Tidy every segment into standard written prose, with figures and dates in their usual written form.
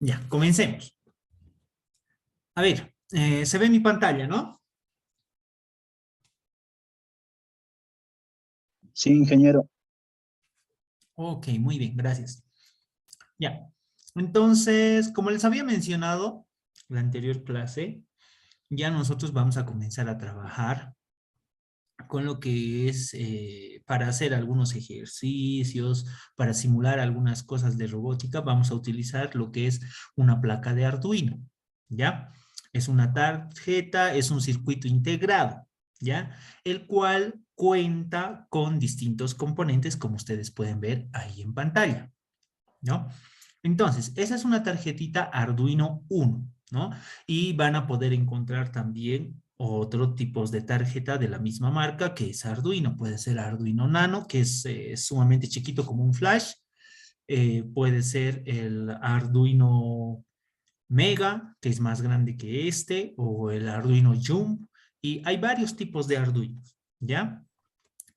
Ya, comencemos. A ver, se ve mi pantalla, ¿no? Sí, ingeniero. Ok, muy bien, gracias. Ya, entonces, como les había mencionado en la anterior clase, ya nosotros vamos a comenzar a trabajar con lo que es para hacer algunos ejercicios, para simular algunas cosas de robótica, vamos a utilizar lo que es una placa de Arduino, ¿ya? Es una tarjeta, es un circuito integrado, ¿ya? El cual cuenta con distintos componentes, como ustedes pueden ver ahí en pantalla, ¿no? Entonces, esa es una tarjetita Arduino 1, ¿no? Y van a poder encontrar también otros tipos de tarjeta de la misma marca que es Arduino. Puede ser Arduino Nano, que es sumamente chiquito como un flash. Puede ser el Arduino Mega, que es más grande que este, o el Arduino Jump. Y hay varios tipos de Arduino, ¿ya?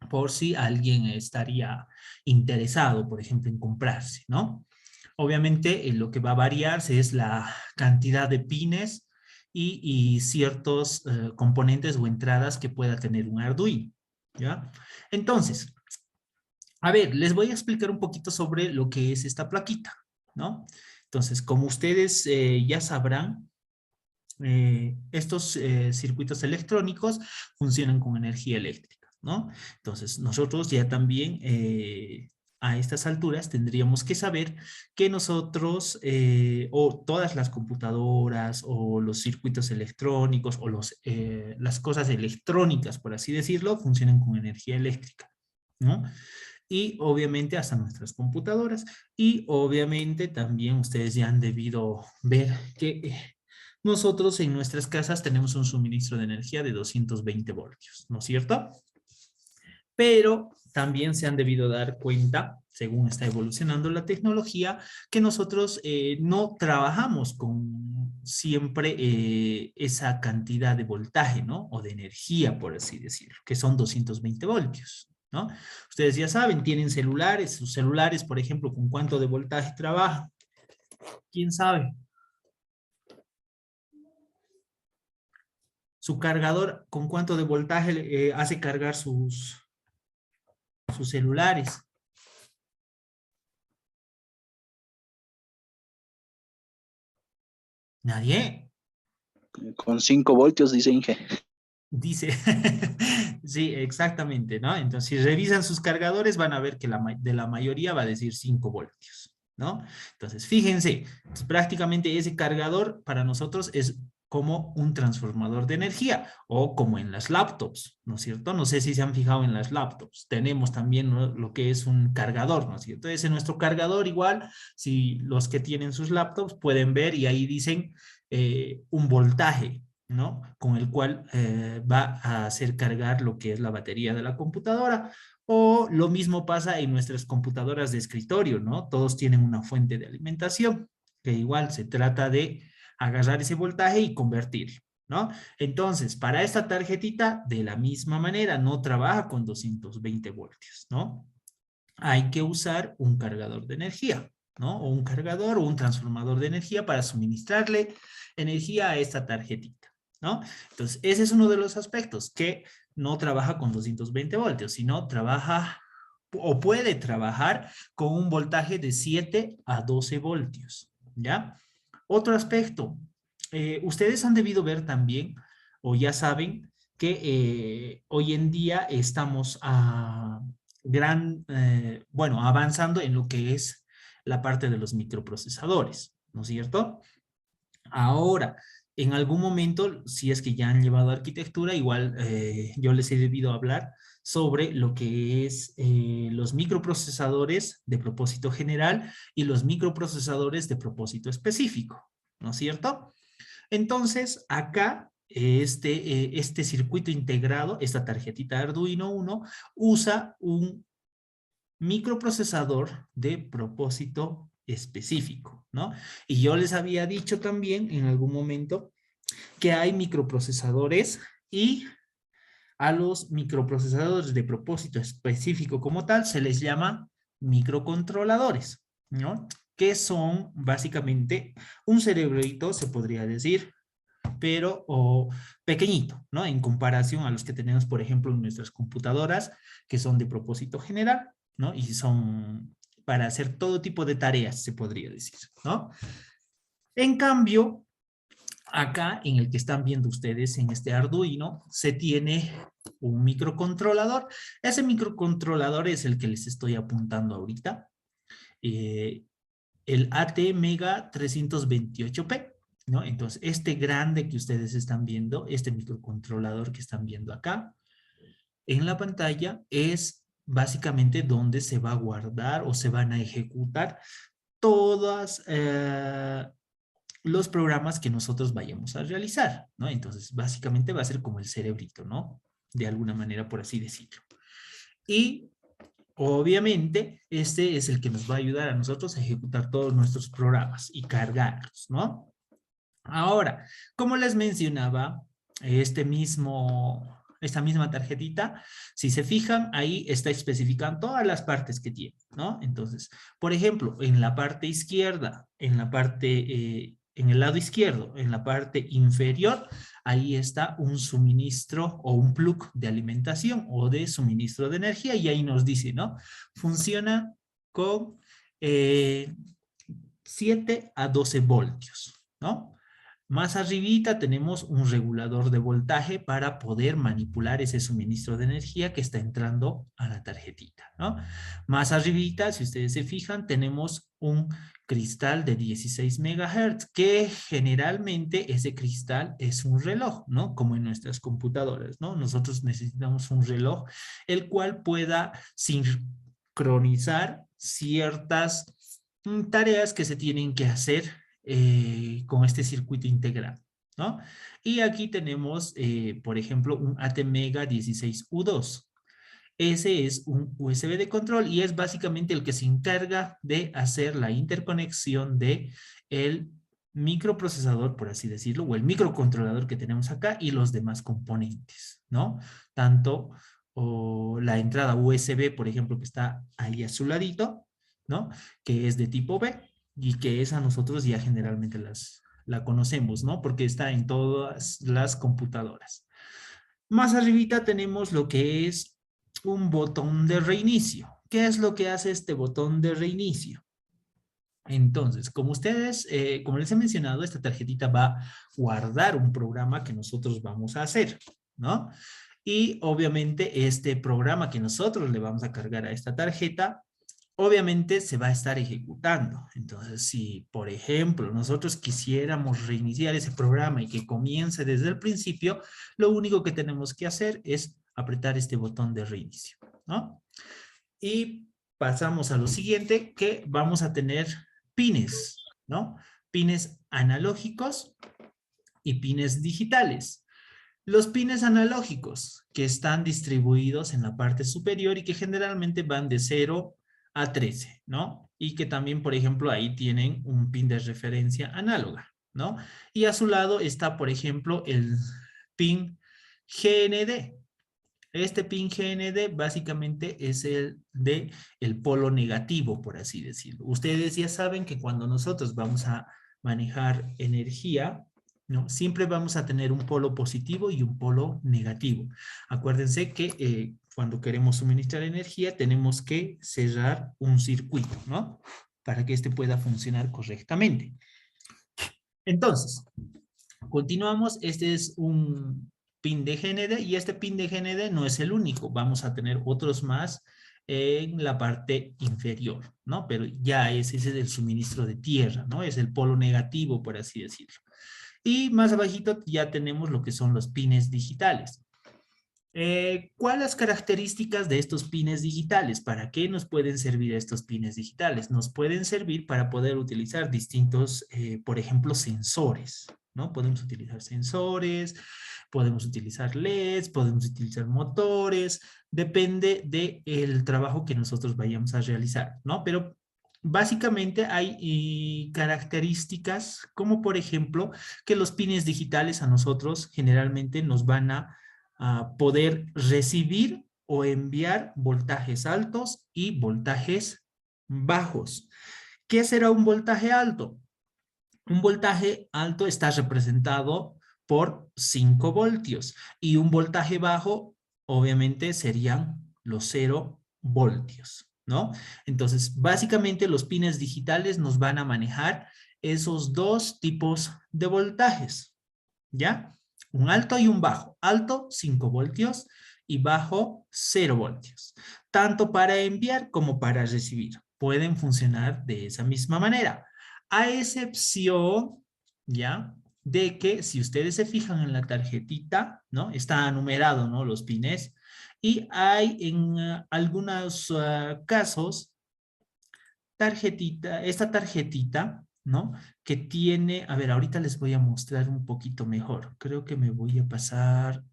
Por si alguien estaría interesado, por ejemplo, en comprarse, ¿no? Obviamente, lo que va a variarse es la cantidad de pines y ciertos componentes o entradas que pueda tener un Arduino, ¿ya? Entonces, a ver, les voy a explicar un poquito sobre lo que es esta plaquita, ¿no? Entonces, como ustedes ya sabrán, estos circuitos electrónicos funcionan con energía eléctrica, ¿no? Entonces, nosotros ya también a estas alturas tendríamos que saber que nosotros, o todas las computadoras, o los circuitos electrónicos, o las cosas electrónicas, por así decirlo, funcionan con energía eléctrica, ¿no? Y obviamente hasta nuestras computadoras. Y obviamente también ustedes ya han debido ver que nosotros en nuestras casas tenemos un suministro de energía de 220 voltios, ¿no es cierto? Pero también se han debido dar cuenta, según está evolucionando la tecnología, que nosotros no trabajamos con siempre esa cantidad de voltaje, ¿no? O de energía, por así decirlo, que son 220 voltios, ¿no? Ustedes ya saben, tienen celulares, sus celulares, por ejemplo, ¿con cuánto de voltaje trabajan? ¿Quién sabe? Su cargador, ¿con cuánto de voltaje hace cargar sus celulares? Nadie Con 5 voltios, dice Inge. dice. Sí, exactamente, ¿no? Entonces, si revisan sus cargadores, van a ver que de la mayoría va a decir 5 voltios, ¿no? Entonces, fíjense, pues, prácticamente ese cargador para nosotros es como un transformador de energía o como en las laptops, ¿no es cierto? No sé si se han fijado en las laptops. Tenemos también, ¿no?, lo que es un cargador, ¿no es cierto? Entonces, en nuestro cargador igual, si los que tienen sus laptops pueden ver y ahí dicen un voltaje, ¿no? Con el cual va a hacer cargar lo que es la batería de la computadora. O lo mismo pasa en nuestras computadoras de escritorio, ¿no? Todos tienen una fuente de alimentación, que igual se trata de agarrar ese voltaje y convertirlo, ¿no? Entonces, para esta tarjetita, de la misma manera, no trabaja con 220 voltios, ¿no? Hay que usar un cargador de energía, ¿no? O un cargador o un transformador de energía para suministrarle energía a esta tarjetita, ¿no? Entonces, ese es uno de los aspectos, que no trabaja con 220 voltios, sino trabaja o puede trabajar con un voltaje de 7 a 12 voltios, ¿ya? Otro aspecto, ustedes han debido ver también, o ya saben, que hoy en día estamos bueno, avanzando en lo que es la parte de los microprocesadores, ¿no es cierto? Ahora, en algún momento, si es que ya han llevado arquitectura, igual yo les he debido hablar sobre lo que es los microprocesadores de propósito general y los microprocesadores de propósito específico, ¿no es cierto? Entonces, acá, este circuito integrado, esta tarjetita Arduino 1, usa un microprocesador de propósito específico, ¿no? Y yo les había dicho también en algún momento que hay microprocesadores y a los microprocesadores de propósito específico como tal se les llama microcontroladores, ¿no? que son básicamente un cerebrito, se podría decir, pero pequeñito, ¿no? En comparación a los que tenemos, por ejemplo, en nuestras computadoras, que son de propósito general, ¿no? Y son para hacer todo tipo de tareas, se podría decir, ¿no? En cambio, acá en el que están viendo ustedes en este Arduino, se tiene un microcontrolador. Ese microcontrolador es el que les estoy apuntando ahorita. El ATmega 328P, ¿no? Entonces, este grande que ustedes están viendo, este microcontrolador que están viendo acá, en la pantalla es básicamente donde se va a guardar o se van a ejecutar todos los programas que nosotros vayamos a realizar, ¿no? Entonces, básicamente va a ser como el cerebrito, ¿no? De alguna manera, por así decirlo. Y obviamente, este es el que nos va a ayudar a nosotros a ejecutar todos nuestros programas y cargarlos, ¿no? Ahora, como les mencionaba, esta misma tarjetita, si se fijan, ahí está especificando todas las partes que tiene, ¿no? Entonces, por ejemplo, en la parte izquierda, en el lado izquierdo, en la parte inferior, ahí está un suministro o un plug de alimentación o de suministro de energía y ahí nos dice, ¿no? Funciona con 7 a 12 voltios, ¿no? Más arribita tenemos un regulador de voltaje para poder manipular ese suministro de energía que está entrando a la tarjetita, ¿no? Más arribita, si ustedes se fijan, tenemos un cristal de 16 megahertz, que generalmente ese cristal es un reloj, ¿no? Como en nuestras computadoras, ¿no? Nosotros necesitamos un reloj el cual pueda sincronizar ciertas tareas que se tienen que hacer con este circuito integrado, ¿no? Y aquí tenemos, por ejemplo, un ATmega 16U2. Ese es un USB de control y es básicamente el que se encarga de hacer la interconexión de el microprocesador, por así decirlo, o el microcontrolador que tenemos acá y los demás componentes, ¿no? Tanto la entrada USB, por ejemplo, que está ahí a su ladito, ¿no? Que es de tipo B y que esa nosotros ya generalmente la conocemos, ¿no? Porque está en todas las computadoras. Más arribita tenemos lo que es un botón de reinicio. ¿Qué es lo que hace este botón de reinicio? Entonces, como les he mencionado, esta tarjetita va a guardar un programa que nosotros vamos a hacer, ¿no? Y obviamente este programa que nosotros le vamos a cargar a esta tarjeta, obviamente se va a estar ejecutando. Entonces, si por ejemplo nosotros quisiéramos reiniciar ese programa y que comience desde el principio, lo único que tenemos que hacer es apretar este botón de reinicio, ¿no? Y pasamos a lo siguiente, que vamos a tener pines, ¿no? Pines analógicos y pines digitales. Los pines analógicos que están distribuidos en la parte superior y que generalmente van de 0 a 13, ¿no? Y que también, por ejemplo, ahí tienen un pin de referencia análoga, ¿no? Y a su lado está, por ejemplo, el pin GND. Este pin GND básicamente es el de el polo negativo, por así decirlo. Ustedes ya saben que cuando nosotros vamos a manejar energía, ¿no? Siempre vamos a tener un polo positivo y un polo negativo. Acuérdense que cuando queremos suministrar energía tenemos que cerrar un circuito, ¿no? Para que este pueda funcionar correctamente. Entonces, continuamos. Este es un pin de GND y este pin de GND no es el único. Vamos a tener otros más en la parte inferior, ¿no? Pero ya ese es el suministro de tierra, ¿no? Es el polo negativo, por así decirlo. Y más abajito ya tenemos lo que son los pines digitales. ¿Cuáles características de estos pines digitales? ¿Para qué nos pueden servir estos pines digitales? Nos pueden servir para poder utilizar distintos, por ejemplo, sensores, ¿no? Podemos utilizar sensores, podemos utilizar LEDs, podemos utilizar motores, depende del trabajo que nosotros vayamos a realizar, ¿no? Pero básicamente hay características como, por ejemplo, que los pines digitales a nosotros generalmente nos van a poder recibir o enviar voltajes altos y voltajes bajos. ¿Qué será un voltaje alto? Un voltaje alto está representado por 5 voltios y un voltaje bajo obviamente serían los 0 voltios, ¿no? Entonces, básicamente los pines digitales nos van a manejar esos dos tipos de voltajes, ¿ya? Un alto y un bajo. Alto, 5 voltios y bajo, 0 voltios. Tanto para enviar como para recibir. Pueden funcionar de esa misma manera. A excepción, ¿ya? De que si ustedes se fijan en la tarjetita, ¿no? Está numerado, ¿no? Los pines. Y hay en algunos casos esta tarjetita, ¿no? Que tiene, a ver, ahorita les voy a mostrar un poquito mejor. Creo que me voy a pasar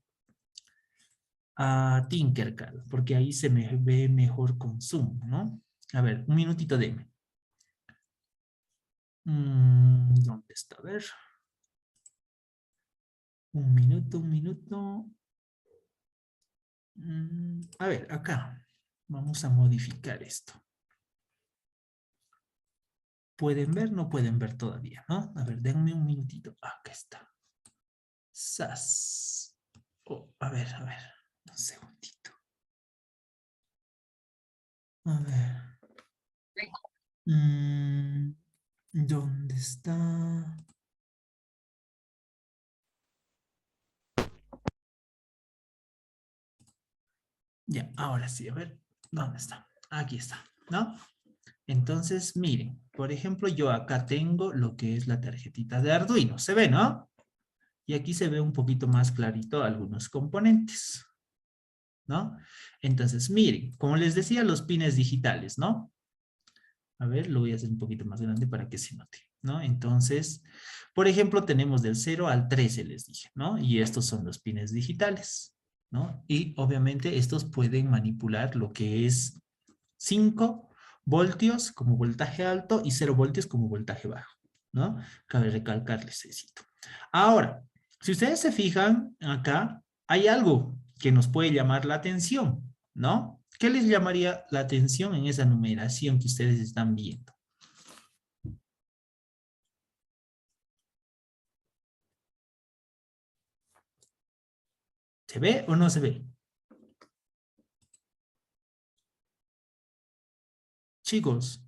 a Tinkercad, porque ahí se me ve mejor con Zoom, ¿no? A ver, un minutito de... ¿Dónde está? A ver. Un minuto, un minuto. A ver, acá. Vamos a modificar esto. ¿Pueden ver? No pueden ver todavía, ¿no? A ver, denme un minutito. Acá está. ¡Sas! Oh, a ver, un segundito. A ver. ¿Dónde está? Ya, ahora sí, a ver. ¿Dónde está? Aquí está, ¿no? Entonces, miren, por ejemplo, yo acá tengo lo que es la tarjetita de Arduino. ¿Se ve, no? Y aquí se ve un poquito más clarito algunos componentes, ¿no? Entonces, miren, como les decía, los pines digitales, ¿no? A ver, lo voy a hacer un poquito más grande para que se note, ¿no? Entonces, por ejemplo, tenemos del 0 al 13, les dije, ¿no? Y estos son los pines digitales, ¿no? Y obviamente estos pueden manipular lo que es 5 voltios como voltaje alto y 0 voltios como voltaje bajo, ¿no? Cabe recalcarles eso. Ahora, si ustedes se fijan acá, hay algo que nos puede llamar la atención, ¿no? ¿Qué les llamaría la atención en esa numeración que ustedes están viendo? ¿Se ve o no se ve? Chicos,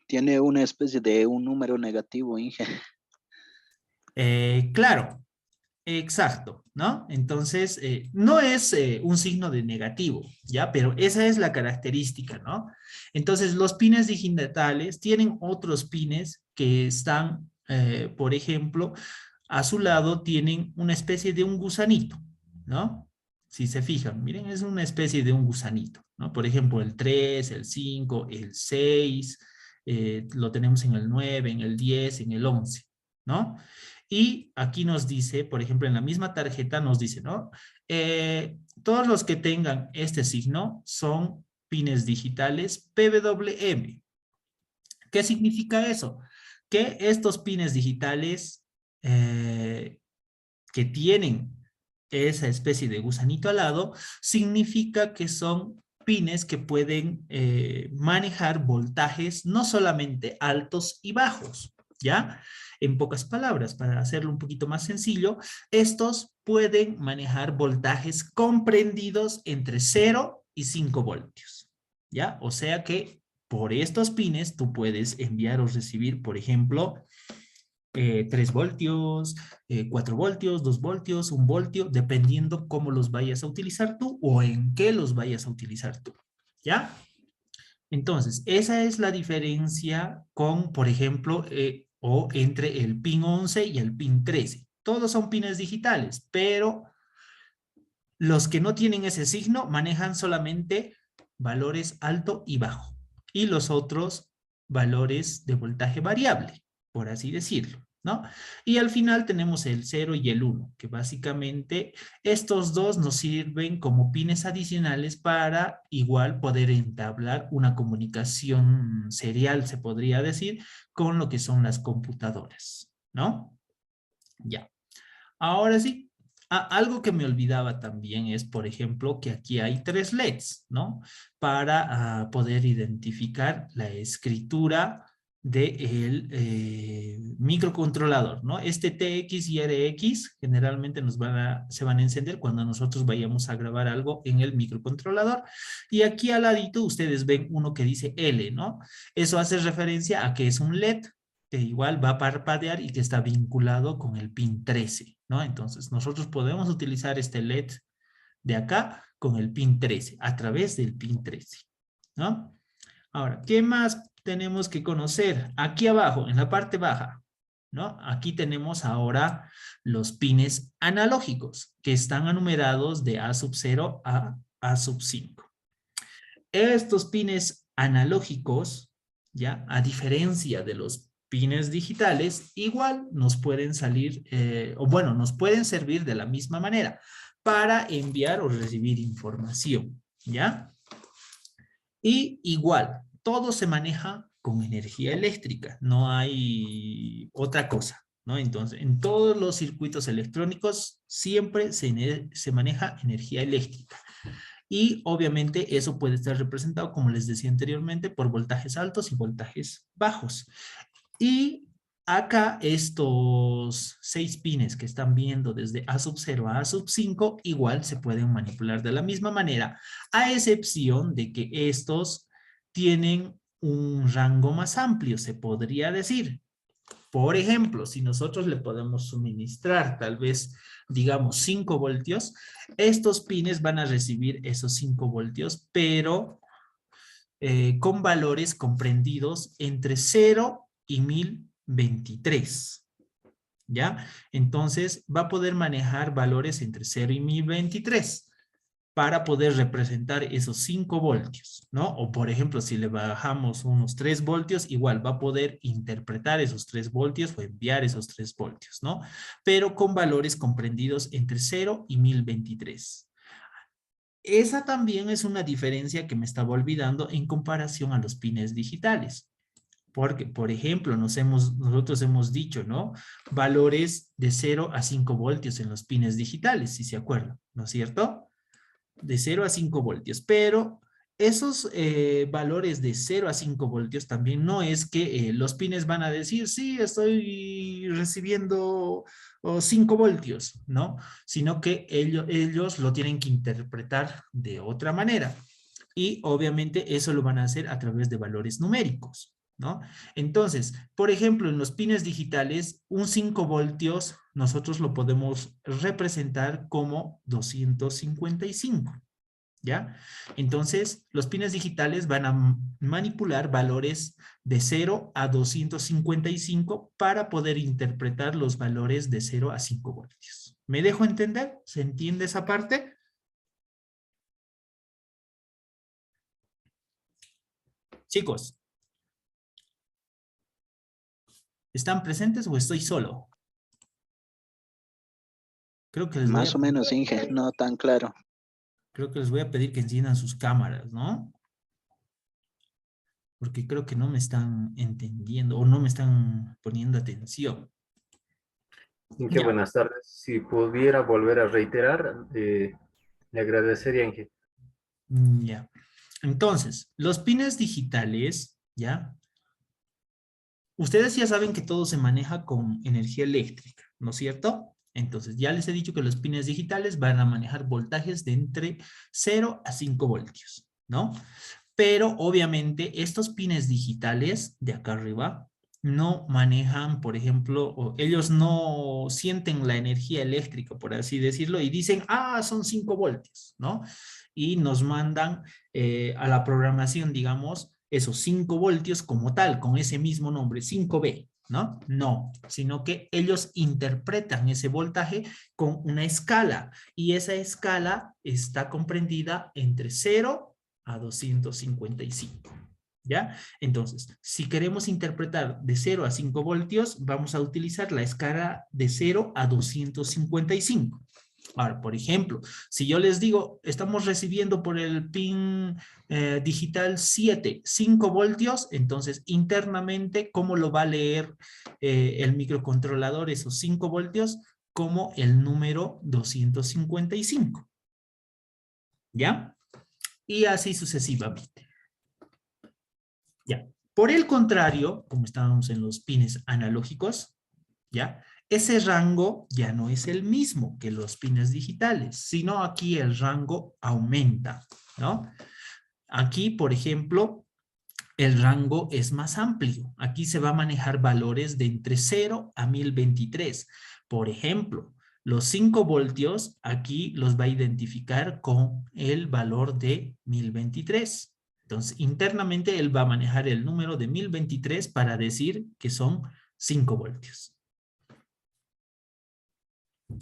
Tiene una especie de un número negativo, Inge. claro, exacto, ¿no? Entonces, no es un signo de negativo, ¿ya? Pero esa es la característica, ¿no? Entonces, los pines digitales tienen otros pines que están, por ejemplo, a su lado tienen una especie de un gusanito, ¿no? Si se fijan, miren, es una especie de un gusanito, ¿no? Por ejemplo, el 3, el 5, el 6, lo tenemos en el 9, en el 10, en el 11, ¿no? Y aquí nos dice, por ejemplo, en la misma tarjeta nos dice, ¿no? Todos los que tengan este signo son pines digitales PWM. ¿Qué significa eso? Que estos pines digitales que tienen esa especie de gusanito al lado, significa que son pines que pueden manejar voltajes no solamente altos y bajos, ¿ya? En pocas palabras, para hacerlo un poquito más sencillo, estos pueden manejar voltajes comprendidos entre 0 y 5 voltios, ¿ya? O sea que por estos pines tú puedes enviar o recibir, por ejemplo, 3 voltios, 4 voltios, 2 voltios, 1 voltio, dependiendo cómo los vayas a utilizar tú o en qué los vayas a utilizar tú, ¿ya? Entonces, esa es la diferencia con, por ejemplo, o entre el pin 11 y el pin 13. Todos son pines digitales, pero los que no tienen ese signo manejan solamente valores alto y bajo. Y los otros valores de voltaje variable, por así decirlo, ¿no? Y al final tenemos el 0 y el 1, que básicamente estos dos nos sirven como pines adicionales para igual poder entablar una comunicación serial, se podría decir, con lo que son las computadoras, ¿no? Ya. Ahora sí, Algo que me olvidaba también es, por ejemplo, que aquí hay 3 LEDs, ¿no? Para poder identificar la escritura del microcontrolador, ¿no? Este TX y RX generalmente se van a encender cuando nosotros vayamos a grabar algo en el microcontrolador. Y aquí al ladito ustedes ven uno que dice L, ¿no? Eso hace referencia a que es un LED que igual va a parpadear y que está vinculado con el pin 13, ¿no? Entonces nosotros podemos utilizar este LED de acá con el pin 13, a través del pin 13, ¿no? Ahora, ¿qué más tenemos que conocer? Aquí abajo, en la parte baja, ¿no? Aquí tenemos ahora los pines analógicos, que están enumerados de A sub 0 a A sub 5. Estos pines analógicos, ¿ya? A diferencia de los pines digitales, igual nos pueden salir, o bueno, nos pueden servir de la misma manera para enviar o recibir información, ¿ya? Y igual, todo se maneja con energía eléctrica, no hay otra cosa, ¿no? Entonces, en todos los circuitos electrónicos siempre se maneja energía eléctrica. Y obviamente eso puede estar representado, como les decía anteriormente, por voltajes altos y voltajes bajos. Y acá estos 6 pines que están viendo desde A sub 0 a A sub 5 igual se pueden manipular de la misma manera, a excepción de que estos tienen un rango más amplio, se podría decir. Por ejemplo, si nosotros le podemos suministrar tal vez, digamos, 5 voltios, estos pines van a recibir esos 5 voltios, pero con valores comprendidos entre 0 y 1023. ¿Ya? Entonces va a poder manejar valores entre 0 y 1023 para poder representar esos 5 voltios, ¿no? O por ejemplo, si le bajamos unos 3 voltios, igual va a poder interpretar esos 3 voltios o enviar esos 3 voltios, ¿no? Pero con valores comprendidos entre 0 y 1023. Esa también es una diferencia que me estaba olvidando en comparación a los pines digitales. Porque, por ejemplo, nosotros hemos dicho, ¿no? Valores de 0 a 5 voltios en los pines digitales, si se acuerdan, ¿no es cierto? De 0 a 5 voltios, pero esos valores de 0 a 5 voltios también no es que los pines van a decir, sí, estoy recibiendo 5 voltios, ¿no? Sino que ellos lo tienen que interpretar de otra manera. Y obviamente eso lo van a hacer a través de valores numéricos, ¿no? Entonces, por ejemplo, en los pines digitales, un 5 voltios nosotros lo podemos representar como 255, ¿ya? Entonces, los pines digitales van a manipular valores de 0 a 255 para poder interpretar los valores de 0 a 5 voltios. ¿Me dejo entender? ¿Se entiende esa parte? Chicos, ¿están presentes o estoy solo? Creo que les voy Más a, o menos, Inge, no tan claro. creo que les voy a pedir que enciendan sus cámaras, ¿no? Porque creo que no me están entendiendo o no me están poniendo atención. Inge, Ya, buenas tardes. Si pudiera volver a reiterar, le agradecería, Inge. ya. Entonces, los pines digitales, ¿ya? Ustedes ya saben que todo se maneja con energía eléctrica, ¿no es cierto? Entonces, ya les he dicho que los pines digitales van a manejar voltajes de entre 0 a 5 voltios, ¿no? Pero obviamente estos pines digitales de acá arriba no manejan, por ejemplo, o ellos no sienten la energía eléctrica, por así decirlo, y dicen, ah, son 5 voltios, ¿no? Y nos mandan a la programación, digamos, esos 5 voltios como tal, con ese mismo nombre, 5V, ¿no? No, sino que ellos interpretan ese voltaje con una escala y esa escala está comprendida entre 0 a 255. ¿Ya? Entonces, si queremos interpretar de 0 a 5 voltios, vamos a utilizar la escala de 0 a 255. Ahora, por ejemplo, si yo les digo, estamos recibiendo por el pin digital 7, 5 voltios, entonces internamente, ¿cómo lo va a leer el microcontrolador esos 5 voltios? como el número 255. ¿Ya? Y así sucesivamente. Ya. Por el contrario, como estábamos en los pines analógicos, ¿ya? Ese rango ya no es el mismo que los pines digitales, sino aquí el rango aumenta, ¿no? Aquí, por ejemplo, el rango es más amplio. Aquí se va a manejar valores de entre 0 a 1023. Por ejemplo, los 5 voltios aquí los va a identificar con el valor de 1023. Entonces, internamente él va a manejar el número de 1023 para decir que son 5 voltios.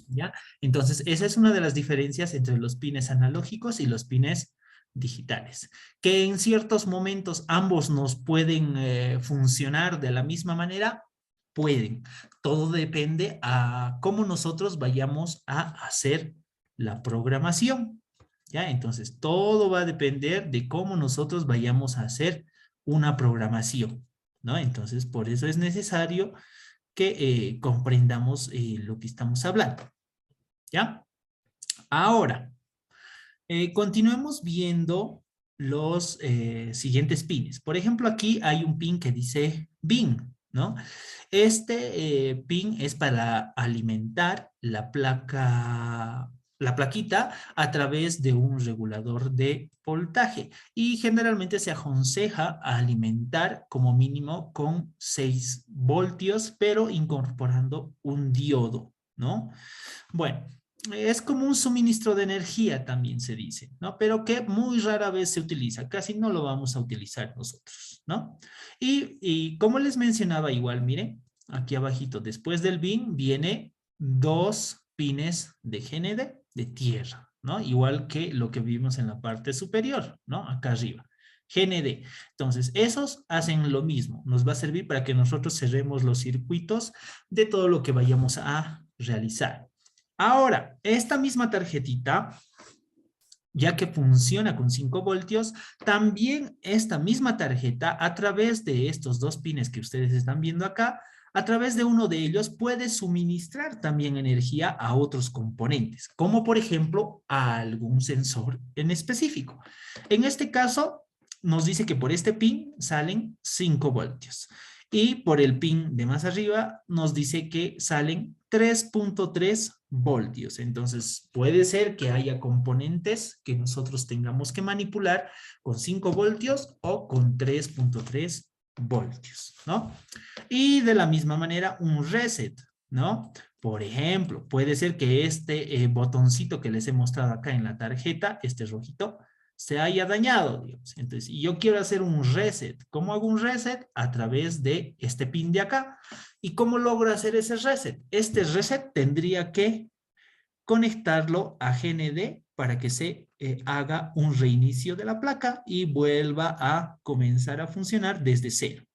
¿Ya? Entonces, esa es una de las diferencias entre los pines analógicos y los pines digitales. Que en ciertos momentos ambos nos pueden funcionar de la misma manera, pueden. Todo depende a cómo nosotros vayamos a hacer la programación. ¿Ya? Entonces, todo va a depender de cómo nosotros vayamos a hacer una programación, ¿no? Entonces, por eso es necesario que comprendamos lo que estamos hablando. ¿Ya? Ahora, continuemos viendo los siguientes pines. Por ejemplo, aquí hay un pin que dice bin, ¿no? Este pin es para alimentar la plaquita a través de un regulador de voltaje y generalmente se aconseja alimentar como mínimo con 6 voltios, pero incorporando un diodo, ¿no? Bueno, es como un suministro de energía también se dice, ¿no? Pero que muy rara vez se utiliza, casi no lo vamos a utilizar nosotros, ¿no? Y como les mencionaba igual, miren, aquí abajito, después del bin viene 2 pines de GND de tierra, ¿no? Igual que lo que vimos en la parte superior, ¿no? Acá arriba. GND. Entonces, esos hacen lo mismo. Nos va a servir para que nosotros cerremos los circuitos de todo lo que vayamos a realizar. Ahora, esta misma tarjetita, ya que funciona con 5 voltios, también esta misma tarjeta, a través de estos 2 pines que ustedes están viendo acá, a través de uno de ellos puede suministrar también energía a otros componentes, como por ejemplo a algún sensor en específico. En este caso, nos dice que por este pin salen 5 voltios. Y por el pin de más arriba nos dice que salen 3.3 voltios. Entonces puede ser que haya componentes que nosotros tengamos que manipular con 5 voltios o con 3.3 voltios, ¿no? Y de la misma manera un reset, ¿no? Por ejemplo, puede ser que este botoncito que les he mostrado acá en la tarjeta, este rojito, se haya dañado, digamos. Entonces, y yo quiero hacer un reset. ¿Cómo hago un reset? A través de este pin de acá. ¿Y cómo logro hacer ese reset? Este reset tendría que conectarlo a GND para que se haga un reinicio de la placa y vuelva a comenzar a funcionar desde cero,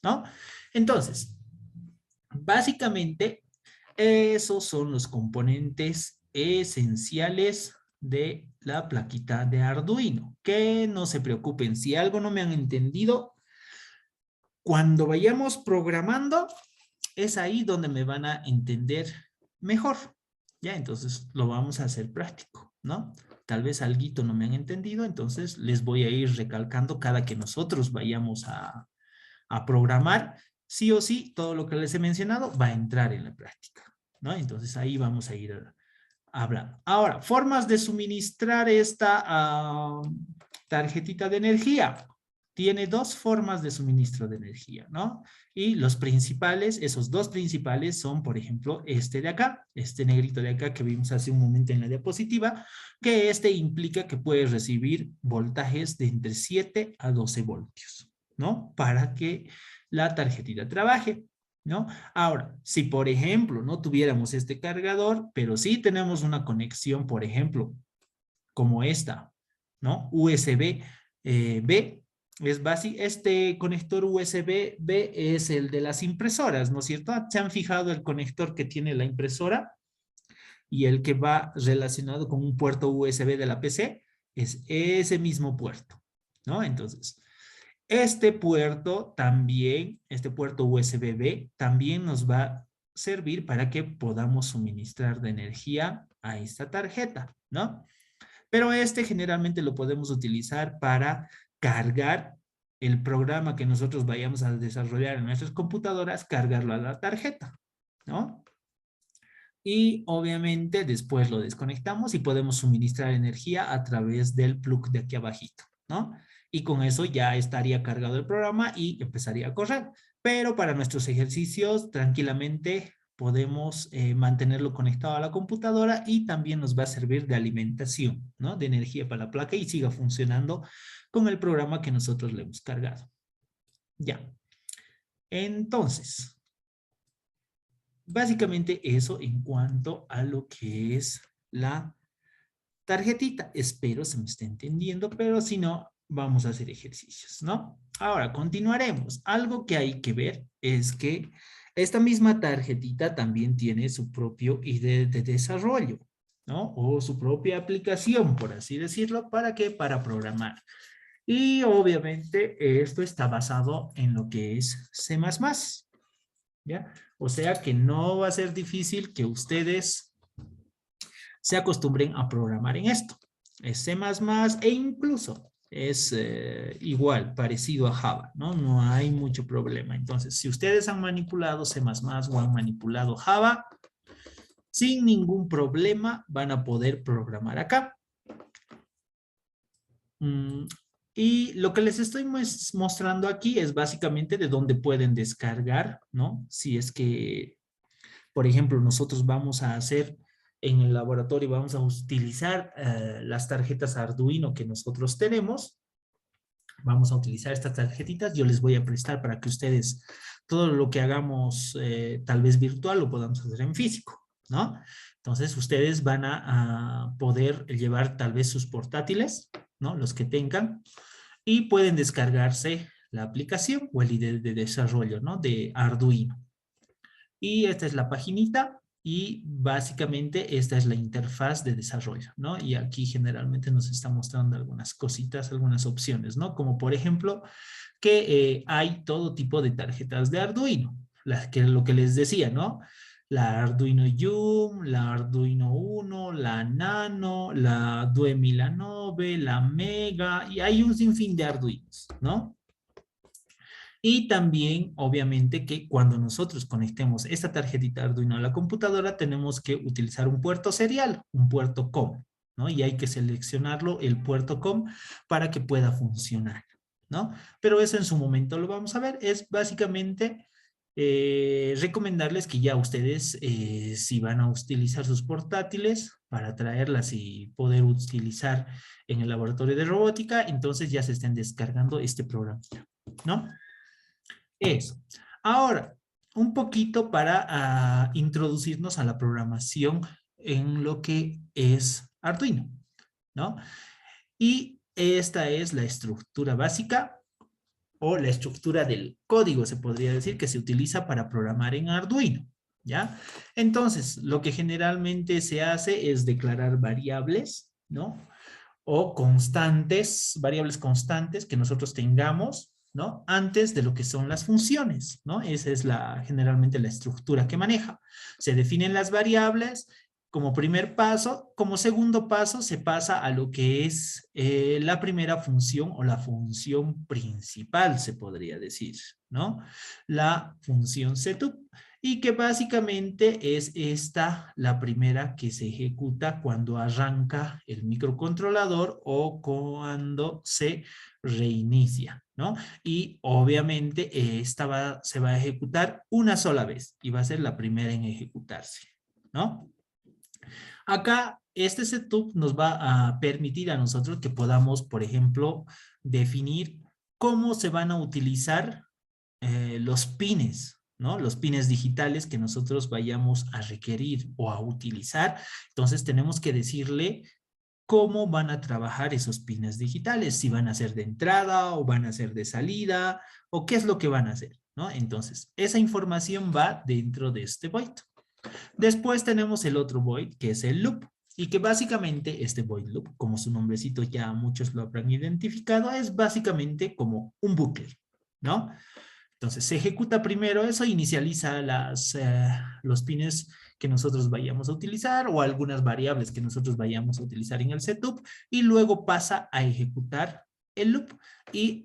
¿no? Entonces, básicamente, esos son los componentes esenciales de la plaquita de Arduino. Que no se preocupen, si algo no me han entendido, cuando vayamos programando, es ahí donde me van a entender mejor. Ya, entonces lo vamos a hacer práctico, ¿no? Tal vez alguito no me han entendido, entonces les voy a ir recalcando cada que nosotros vayamos a programar. Sí o sí, todo lo que les he mencionado va a entrar en la práctica, ¿no? Entonces ahí vamos a ir hablando. Ahora, formas de suministrar esta tarjetita de energía. Tiene 2 formas de suministro de energía, ¿no? Y los principales, esos 2 principales son, por ejemplo, este de acá, este negrito de acá que vimos hace un momento en la diapositiva, que este implica que puede recibir voltajes de entre 7 a 12 voltios, ¿no? Para que la tarjetita trabaje, ¿no? Ahora, si por ejemplo no tuviéramos este cargador, pero sí tenemos una conexión, por ejemplo, como esta, ¿no? USB-B, es básico. Este conector USB-B es el de las impresoras, ¿no es cierto? ¿Se han fijado el conector que tiene la impresora y el que va relacionado con un puerto USB de la PC? Es ese mismo puerto, ¿no? Entonces, este puerto también, este puerto USB-B, también nos va servir para que podamos suministrar de energía a esta tarjeta, ¿no? Pero este generalmente lo podemos utilizar para cargar el programa que nosotros vayamos a desarrollar en nuestras computadoras, cargarlo a la tarjeta, ¿no? Y obviamente después lo desconectamos y podemos suministrar energía a través del plug de aquí abajito, ¿no? Y con eso ya estaría cargado el programa y empezaría a correr. Pero para nuestros ejercicios, tranquilamente podemos mantenerlo conectado a la computadora y también nos va a servir de alimentación, ¿no? De energía para la placa y siga funcionando con el programa que nosotros le hemos cargado. Ya. Entonces, básicamente eso en cuanto a lo que es la tarjetita. Espero se me esté entendiendo, pero si no, vamos a hacer ejercicios, ¿no? Ahora, continuaremos. Algo que hay que ver es que esta misma tarjetita también tiene su propio ID de desarrollo, ¿no? O su propia aplicación, por así decirlo. ¿Para qué? Para programar. Y obviamente esto está basado en lo que es C++, ¿ya? O sea que no va a ser difícil que ustedes se acostumbren a programar en esto. Es C++ e incluso es igual, parecido a Java, ¿no? No hay mucho problema. Entonces, si ustedes han manipulado C++ o han manipulado Java, sin ningún problema van a poder programar acá. Y lo que les estoy mostrando aquí es básicamente de dónde pueden descargar, ¿no? Si es que, por ejemplo, nosotros vamos a hacer en el laboratorio, vamos a utilizar las tarjetas Arduino que nosotros tenemos. Vamos a utilizar estas tarjetitas. Yo les voy a prestar para que ustedes, todo lo que hagamos tal vez virtual, lo podamos hacer en físico, ¿no? Entonces, ustedes van a poder llevar tal vez sus portátiles, ¿no? Los que tengan, y pueden descargarse la aplicación o el ID de desarrollo, ¿no? De Arduino. Y esta es la paginita y básicamente esta es la interfaz de desarrollo, ¿no? Y aquí generalmente nos está mostrando algunas cositas, algunas opciones, ¿no? Como por ejemplo que hay todo tipo de tarjetas de Arduino, lo que les decía, ¿no? La Arduino Yum, la Arduino Uno, la Nano, la 2009, la Mega, y hay un sinfín de Arduinos, ¿no? Y también, obviamente, que cuando nosotros conectemos esta tarjetita Arduino a la computadora, tenemos que utilizar un puerto serial, un puerto COM, ¿no? Y hay que seleccionarlo, el puerto COM, para que pueda funcionar, ¿no? Pero eso en su momento lo vamos a ver. Es básicamente recomendarles que ya ustedes, si van a utilizar sus portátiles para traerlas y poder utilizar en el laboratorio de robótica, entonces ya se estén descargando este programa, ¿no? Eso. Ahora, un poquito para introducirnos a la programación en lo que es Arduino, ¿no? Y esta es la estructura básica o la estructura del código, se podría decir, que se utiliza para programar en Arduino, ¿ya? Entonces, lo que generalmente se hace es declarar variables, ¿no? O constantes, variables constantes que nosotros tengamos, ¿no? Antes de lo que son las funciones, ¿no? Esa es generalmente la estructura que maneja. Se definen las variables como primer paso. Como segundo paso se pasa a lo que es la primera función o la función principal, se podría decir, ¿no? La función setup. Y que básicamente es esta la primera que se ejecuta cuando arranca el microcontrolador o cuando se reinicia, ¿no? Y obviamente esta se va a ejecutar una sola vez y va a ser la primera en ejecutarse, ¿no? Acá este setup nos va a permitir a nosotros que podamos, por ejemplo, definir cómo se van a utilizar los pines, ¿no? Los pines digitales que nosotros vayamos a requerir o a utilizar. Entonces tenemos que decirle cómo van a trabajar esos pines digitales, si van a ser de entrada o van a ser de salida o qué es lo que van a hacer, ¿no? Entonces, esa información va dentro de este void. Después tenemos el otro void que es el loop. Y que básicamente este void loop, como su nombrecito ya muchos lo habrán identificado, es básicamente como un bucle, ¿no? Entonces, se ejecuta primero eso, inicializa los pines que nosotros vayamos a utilizar o algunas variables que nosotros vayamos a utilizar en el setup y luego pasa a ejecutar el loop. Y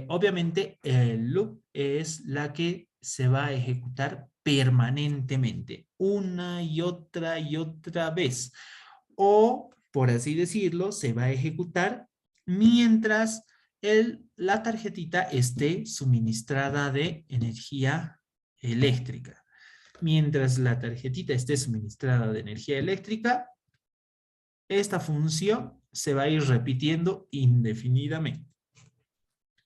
obviamente el loop es la que se va a ejecutar permanentemente, una y otra vez. O, por así decirlo, se va a ejecutar mientras la tarjetita esté suministrada de energía eléctrica. Mientras la tarjetita esté suministrada de energía eléctrica, esta función se va a ir repitiendo indefinidamente,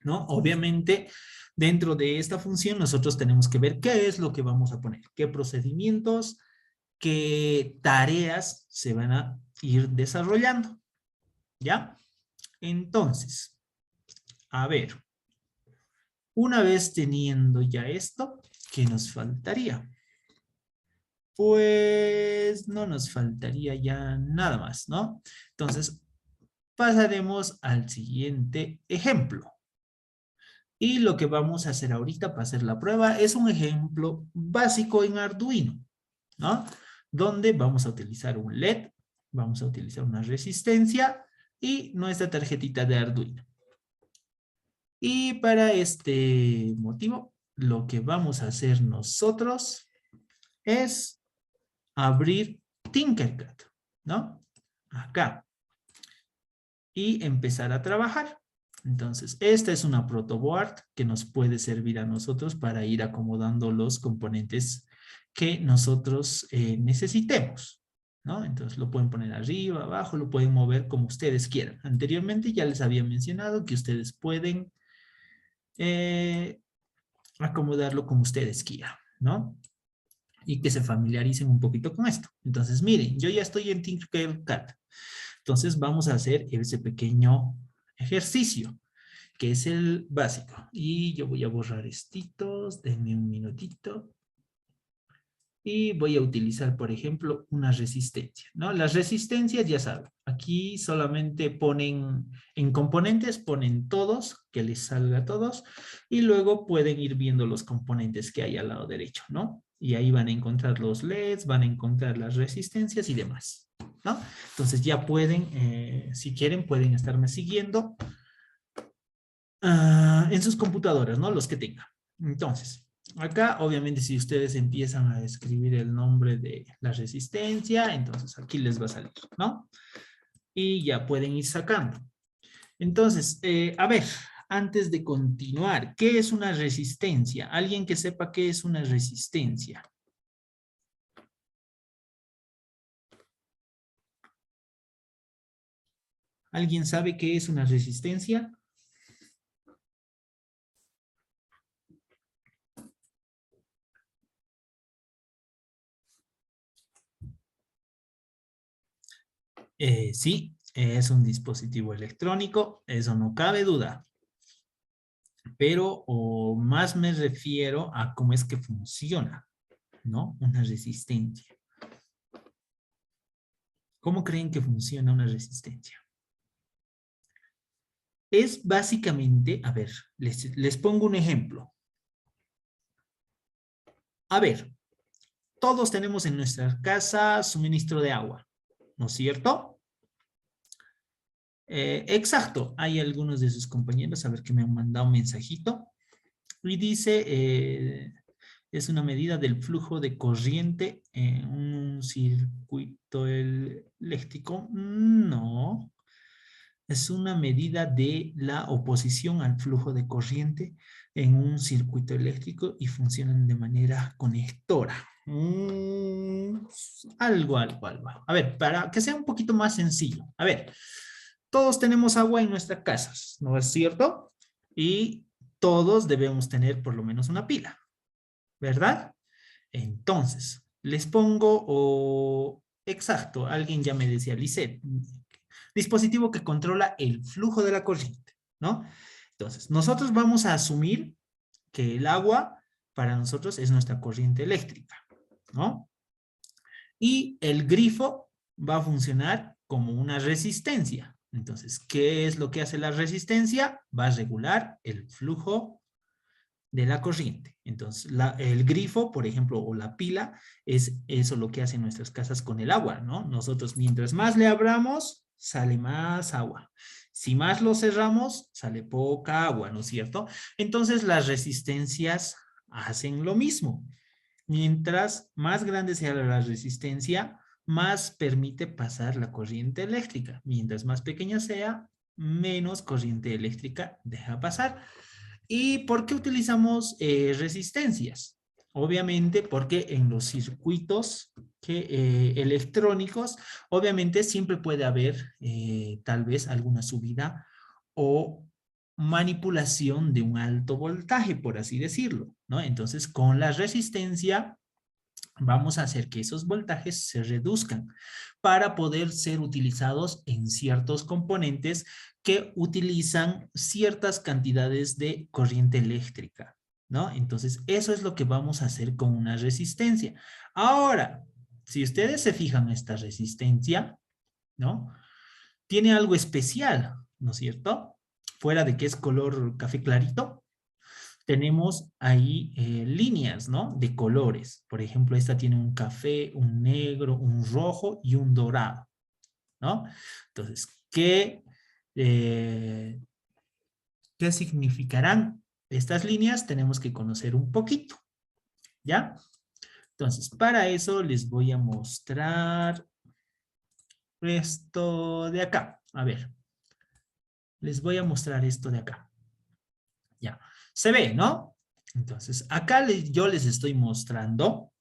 ¿no? Obviamente, dentro de esta función nosotros tenemos que ver qué es lo que vamos a poner, qué procedimientos, qué tareas se van a ir desarrollando, ¿ya? Entonces, a ver, una vez teniendo ya esto, ¿qué nos faltaría? Pues no nos faltaría ya nada más, ¿no? Entonces, pasaremos al siguiente ejemplo. Y lo que vamos a hacer ahorita para hacer la prueba es un ejemplo básico en Arduino, ¿no? Donde vamos a utilizar un LED, vamos a utilizar una resistencia y nuestra tarjetita de Arduino. Y para este motivo, lo que vamos a hacer nosotros es abrir Tinkercad, ¿no? Acá. Y empezar a trabajar. Entonces, esta es una protoboard que nos puede servir a nosotros para ir acomodando los componentes que nosotros necesitemos, ¿no? Entonces, lo pueden poner arriba, abajo, lo pueden mover como ustedes quieran. Anteriormente ya les había mencionado que ustedes pueden acomodarlo como ustedes quieran, ¿no? Y que se familiaricen un poquito con esto. Entonces, miren, yo ya estoy en Tinkercad. Entonces, vamos a hacer ese pequeño ejercicio, que es el básico. Y yo voy a borrar estitos, denme un minutito. Y voy a utilizar, por ejemplo, una resistencia, ¿no? Las resistencias, ya saben, aquí solamente ponen, en componentes ponen todos, que les salga todos, y luego pueden ir viendo los componentes que hay al lado derecho, ¿no? Y ahí van a encontrar los LEDs, van a encontrar las resistencias y demás, ¿no? Entonces ya pueden, si quieren, pueden estarme siguiendo en sus computadoras, ¿no? Los que tengan. Entonces, acá, obviamente, si ustedes empiezan a escribir el nombre de la resistencia, entonces aquí les va a salir, ¿no? Y ya pueden ir sacando. Entonces, a ver, antes de continuar, ¿qué es una resistencia? ¿Alguien que sepa qué es una resistencia? ¿Alguien sabe qué es una resistencia? Sí, es un dispositivo electrónico, eso no cabe duda. Pero más me refiero a cómo es que funciona, ¿no? Una resistencia. ¿Cómo creen que funciona una resistencia? Es básicamente, a ver, les pongo un ejemplo. A ver, todos tenemos en nuestra casa suministro de agua, ¿no es cierto? Exacto, hay algunos de sus compañeros, a ver, que me han mandado un mensajito y dice, es una medida del flujo de corriente en un circuito eléctrico. No, es una medida de la oposición al flujo de corriente en un circuito eléctrico y funcionan de manera conectora. Algo. A ver, para que sea un poquito más sencillo. A ver, todos tenemos agua en nuestras casas, ¿no es cierto? Y todos debemos tener por lo menos una pila, ¿verdad? Entonces, les pongo, exacto, alguien ya me decía, Lisette, dispositivo que controla el flujo de la corriente, ¿no? Entonces, nosotros vamos a asumir que el agua para nosotros es nuestra corriente eléctrica, ¿no? Y el grifo va a funcionar como una resistencia. Entonces, ¿qué es lo que hace la resistencia? Va a regular el flujo de la corriente. Entonces, el grifo, por ejemplo, o la pila, es eso lo que hacen nuestras casas con el agua, ¿no? Nosotros, mientras más le abramos, sale más agua. Si más lo cerramos, sale poca agua, ¿no es cierto? Entonces, las resistencias hacen lo mismo. Mientras más grande sea la resistencia, más permite pasar la corriente eléctrica. Mientras más pequeña sea, menos corriente eléctrica deja pasar. ¿Y por qué utilizamos resistencias? Obviamente porque en los circuitos electrónicos, obviamente siempre puede haber tal vez alguna subida o manipulación de un alto voltaje, por así decirlo, ¿no? Entonces, con la resistencia vamos a hacer que esos voltajes se reduzcan para poder ser utilizados en ciertos componentes que utilizan ciertas cantidades de corriente eléctrica, ¿no? Entonces, eso es lo que vamos a hacer con una resistencia. Ahora, si ustedes se fijan, esta resistencia, ¿no? Tiene algo especial, ¿no es cierto? Fuera de que es color café clarito, tenemos ahí líneas, ¿no? De colores. Por ejemplo, esta tiene un café, un negro, un rojo y un dorado, ¿no? Entonces, eh, ¿qué significarán estas líneas? Tenemos que conocer un poquito, ¿ya? Entonces, para eso les voy a mostrar esto de acá. A ver, les voy a mostrar esto de acá. Ya, se ve, ¿no? Entonces, acá yo les estoy mostrando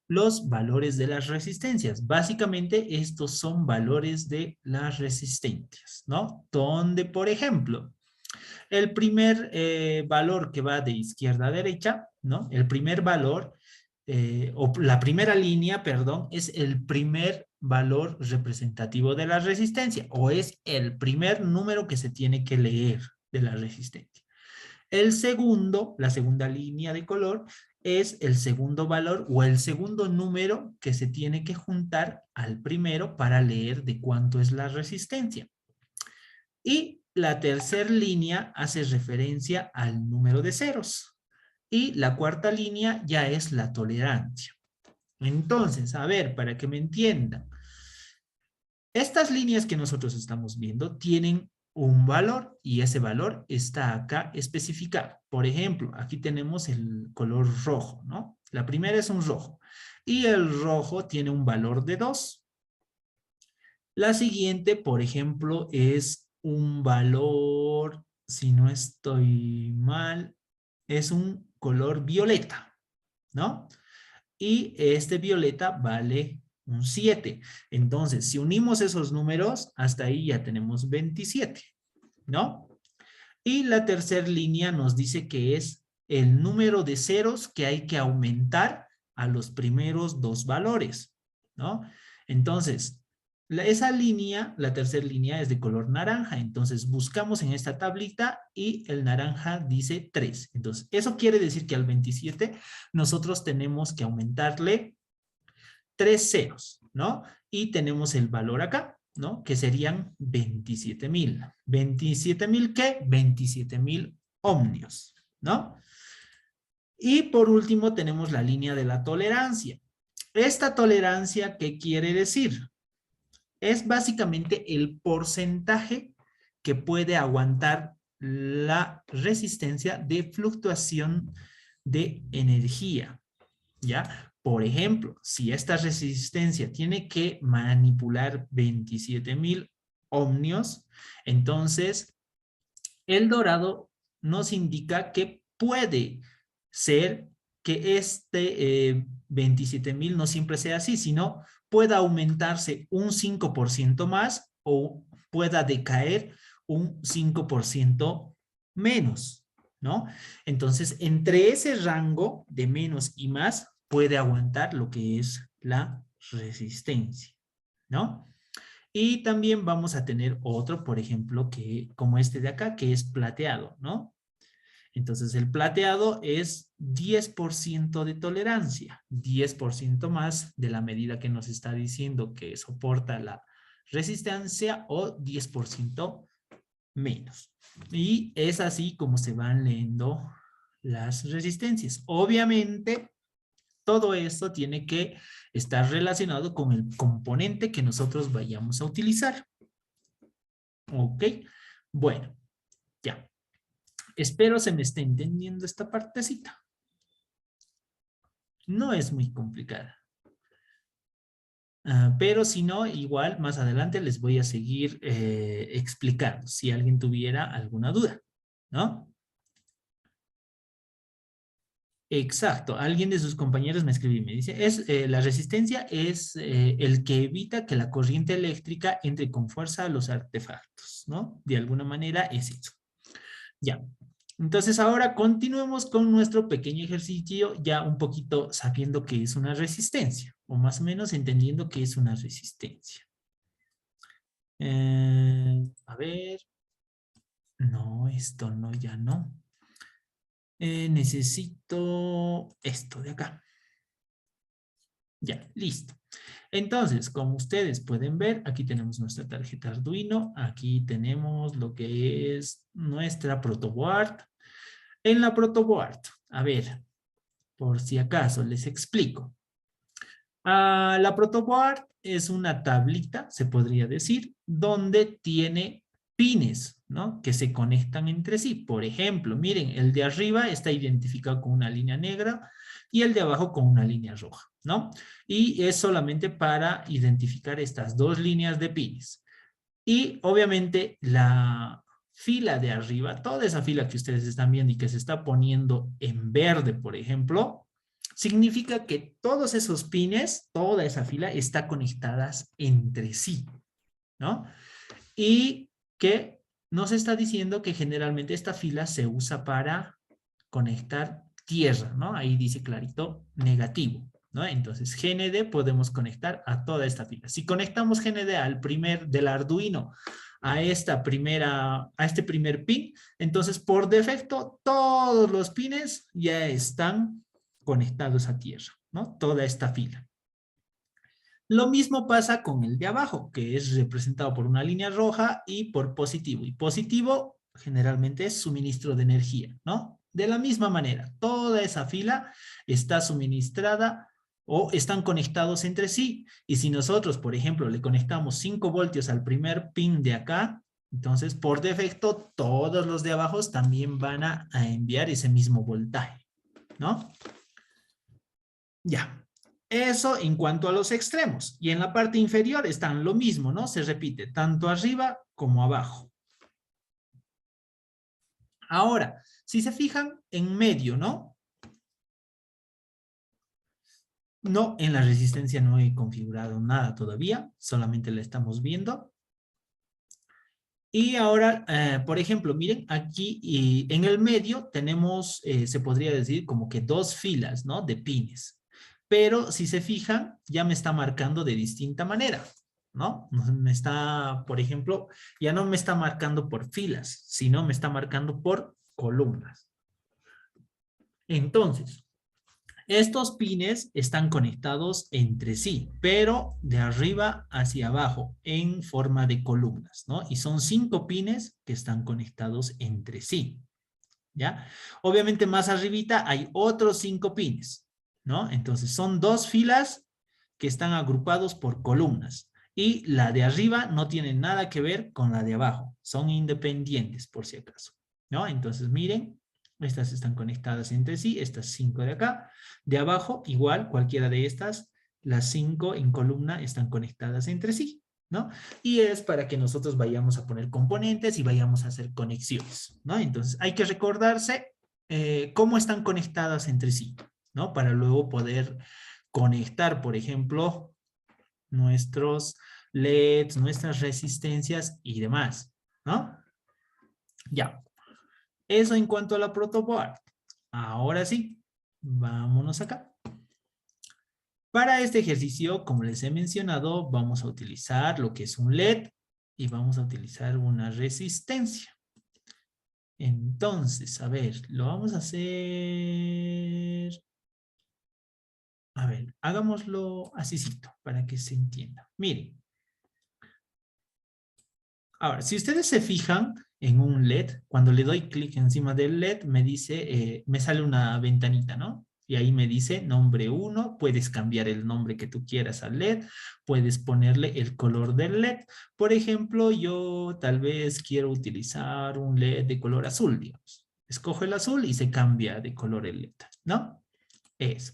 los valores de las resistencias. Básicamente, estos son valores de las resistencias, ¿no? Donde, por ejemplo, el primer valor que va de izquierda a derecha, ¿no? El primer valor, o la primera línea, perdón, es el primer valor representativo de la resistencia, o es el primer número que se tiene que leer de la resistencia. El segundo, la segunda línea de color, es el segundo valor o el segundo número que se tiene que juntar al primero para leer de cuánto es la resistencia. Y la tercera línea hace referencia al número de ceros. Y la cuarta línea ya es la tolerancia. Entonces, a ver, para que me entiendan, estas líneas que nosotros estamos viendo tienen un valor y ese valor está acá especificado. Por ejemplo, aquí tenemos el color rojo, ¿no? La primera es un rojo y el rojo tiene un valor de 2. La siguiente, por ejemplo, es un valor, si no estoy mal, es un color violeta, ¿no? Y este violeta vale un 7. Entonces, si unimos esos números, hasta ahí ya tenemos 27, ¿no? Y la tercera línea nos dice que es el número de ceros que hay que aumentar a los primeros dos valores, ¿no? Entonces, esa línea, la tercera línea es de color naranja, entonces buscamos en esta tablita y el naranja dice 3. Entonces, eso quiere decir que al 27 nosotros tenemos que aumentarle 3 ceros, ¿no? Y tenemos el valor acá, ¿no? Que serían 27,000. ¿27,000 qué? 27,000 ohmios, ¿no? Y por último tenemos la línea de la tolerancia. Esta tolerancia, ¿qué quiere decir? Es básicamente el porcentaje que puede aguantar la resistencia de fluctuación de energía, ¿ya? Por ejemplo, si esta resistencia tiene que manipular 27,000 ohmios, entonces el dorado nos indica que puede ser que este 27,000 no siempre sea así, sino pueda aumentarse un 5% más o pueda decaer un 5% menos, ¿no? Entonces, entre ese rango de menos y más, puede aguantar lo que es la resistencia, ¿no? Y también vamos a tener otro, por ejemplo, que como este de acá, que es plateado, ¿no? Entonces, el plateado es 10% de tolerancia, 10% más de la medida que nos está diciendo que soporta la resistencia o 10% menos. Y es así como se van leyendo las resistencias. Obviamente, todo esto tiene que estar relacionado con el componente que nosotros vayamos a utilizar. Ok, bueno, ya. Espero se me esté entendiendo esta partecita. No es muy complicada. Pero si no, igual más adelante les voy a seguir explicando si alguien tuviera alguna duda, ¿no? Exacto, alguien de sus compañeros me escribió y me dice, la resistencia es el que evita que la corriente eléctrica entre con fuerza a los artefactos, ¿no? De alguna manera es eso. Ya, entonces ahora continuemos con nuestro pequeño ejercicio ya un poquito sabiendo qué es una resistencia, o más o menos entendiendo qué es una resistencia. A ver, no, esto no, ya no. Necesito esto de acá. Ya, listo. Entonces, como ustedes pueden ver, aquí tenemos nuestra tarjeta Arduino, aquí tenemos lo que es nuestra protoboard. En la protoboard, a ver, por si acaso les explico. La protoboard es una tablita, se podría decir, donde tiene pines, ¿no? Que se conectan entre sí. Por ejemplo, miren, el de arriba está identificado con una línea negra y el de abajo con una línea roja, ¿no? Y es solamente para identificar estas dos líneas de pines. Y obviamente la fila de arriba, toda esa fila que ustedes están viendo y que se está poniendo en verde, por ejemplo, significa que todos esos pines, toda esa fila está conectadas entre sí, ¿no? Y que nos está diciendo que generalmente esta fila se usa para conectar tierra, ¿no? Ahí dice clarito negativo, ¿no? Entonces GND podemos conectar a toda esta fila. Si conectamos GND del Arduino a este primer pin, entonces por defecto todos los pines ya están conectados a tierra, ¿no? Toda esta fila. Lo mismo pasa con el de abajo, que es representado por una línea roja y por positivo. Y positivo generalmente es suministro de energía, ¿no? De la misma manera, toda esa fila está suministrada o están conectados entre sí. Y si nosotros, por ejemplo, le conectamos 5 voltios al primer pin de acá, entonces por defecto todos los de abajo también van a enviar ese mismo voltaje, ¿no? Ya. Eso en cuanto a los extremos. Y en la parte inferior están lo mismo, ¿no? Se repite tanto arriba como abajo. Ahora, si se fijan en medio, ¿no? No, en la resistencia no he configurado nada todavía, solamente la estamos viendo. Y ahora, por ejemplo, miren, aquí en el medio tenemos, se podría decir como que dos filas, ¿no? De pines. Pero si se fijan, ya me está marcando de distinta manera, ¿no? Me está, por ejemplo, ya no me está marcando por filas, sino me está marcando por columnas. Entonces, estos pines están conectados entre sí, pero de arriba hacia abajo en forma de columnas, ¿no? Y son 5 pines que están conectados entre sí, ¿ya? Obviamente más arribita hay otros 5 pines, ¿no? Entonces son 2 filas que están agrupados por columnas y la de arriba no tiene nada que ver con la de abajo, son independientes por si acaso, ¿no? Entonces miren, estas están conectadas entre sí, estas 5 de acá, de abajo igual, cualquiera de estas, las 5 en columna están conectadas entre sí, ¿no? Y es para que nosotros vayamos a poner componentes y vayamos a hacer conexiones, ¿no? Entonces hay que recordarse cómo están conectadas entre sí, ¿no? Para luego poder conectar, por ejemplo, nuestros LEDs, nuestras resistencias y demás, ¿no? Ya. Eso en cuanto a la protoboard. Ahora sí, vámonos acá. Para este ejercicio, como les he mencionado, vamos a utilizar lo que es un LED y vamos a utilizar una resistencia. Entonces, a ver, lo vamos a hacer... A ver, hagámoslo asícito para que se entienda. Miren. Ahora, si ustedes se fijan, en un LED. Cuando le doy clic encima del LED, me dice, me sale una ventanita, ¿no? Y ahí me dice nombre 1, puedes cambiar el nombre que tú quieras al LED, puedes ponerle el color del LED. Por ejemplo, yo tal vez quiero utilizar un LED de color azul, digamos. Escojo el azul y se cambia de color el LED, ¿no? Eso.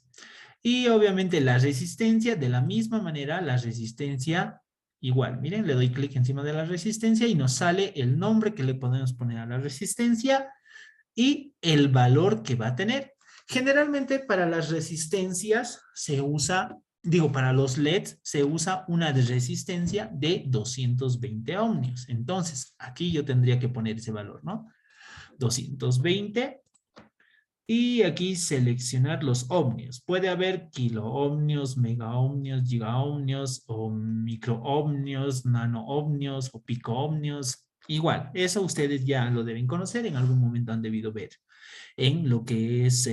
Y obviamente la resistencia, de la misma manera, la resistencia igual. Miren, le doy clic encima de la resistencia y nos sale el nombre que le podemos poner a la resistencia y el valor que va a tener. Generalmente para las resistencias se usa, digo, para los LEDs se usa una resistencia de 220 ohmios. Entonces, aquí yo tendría que poner ese valor, ¿no? 220. Y aquí seleccionar los ohmios. Puede haber kiloohmios, megaohmios, gigaohmios o microohmios, nanoohmios o picoohmios. Igual, eso ustedes ya lo deben conocer, en algún momento han debido ver en lo que es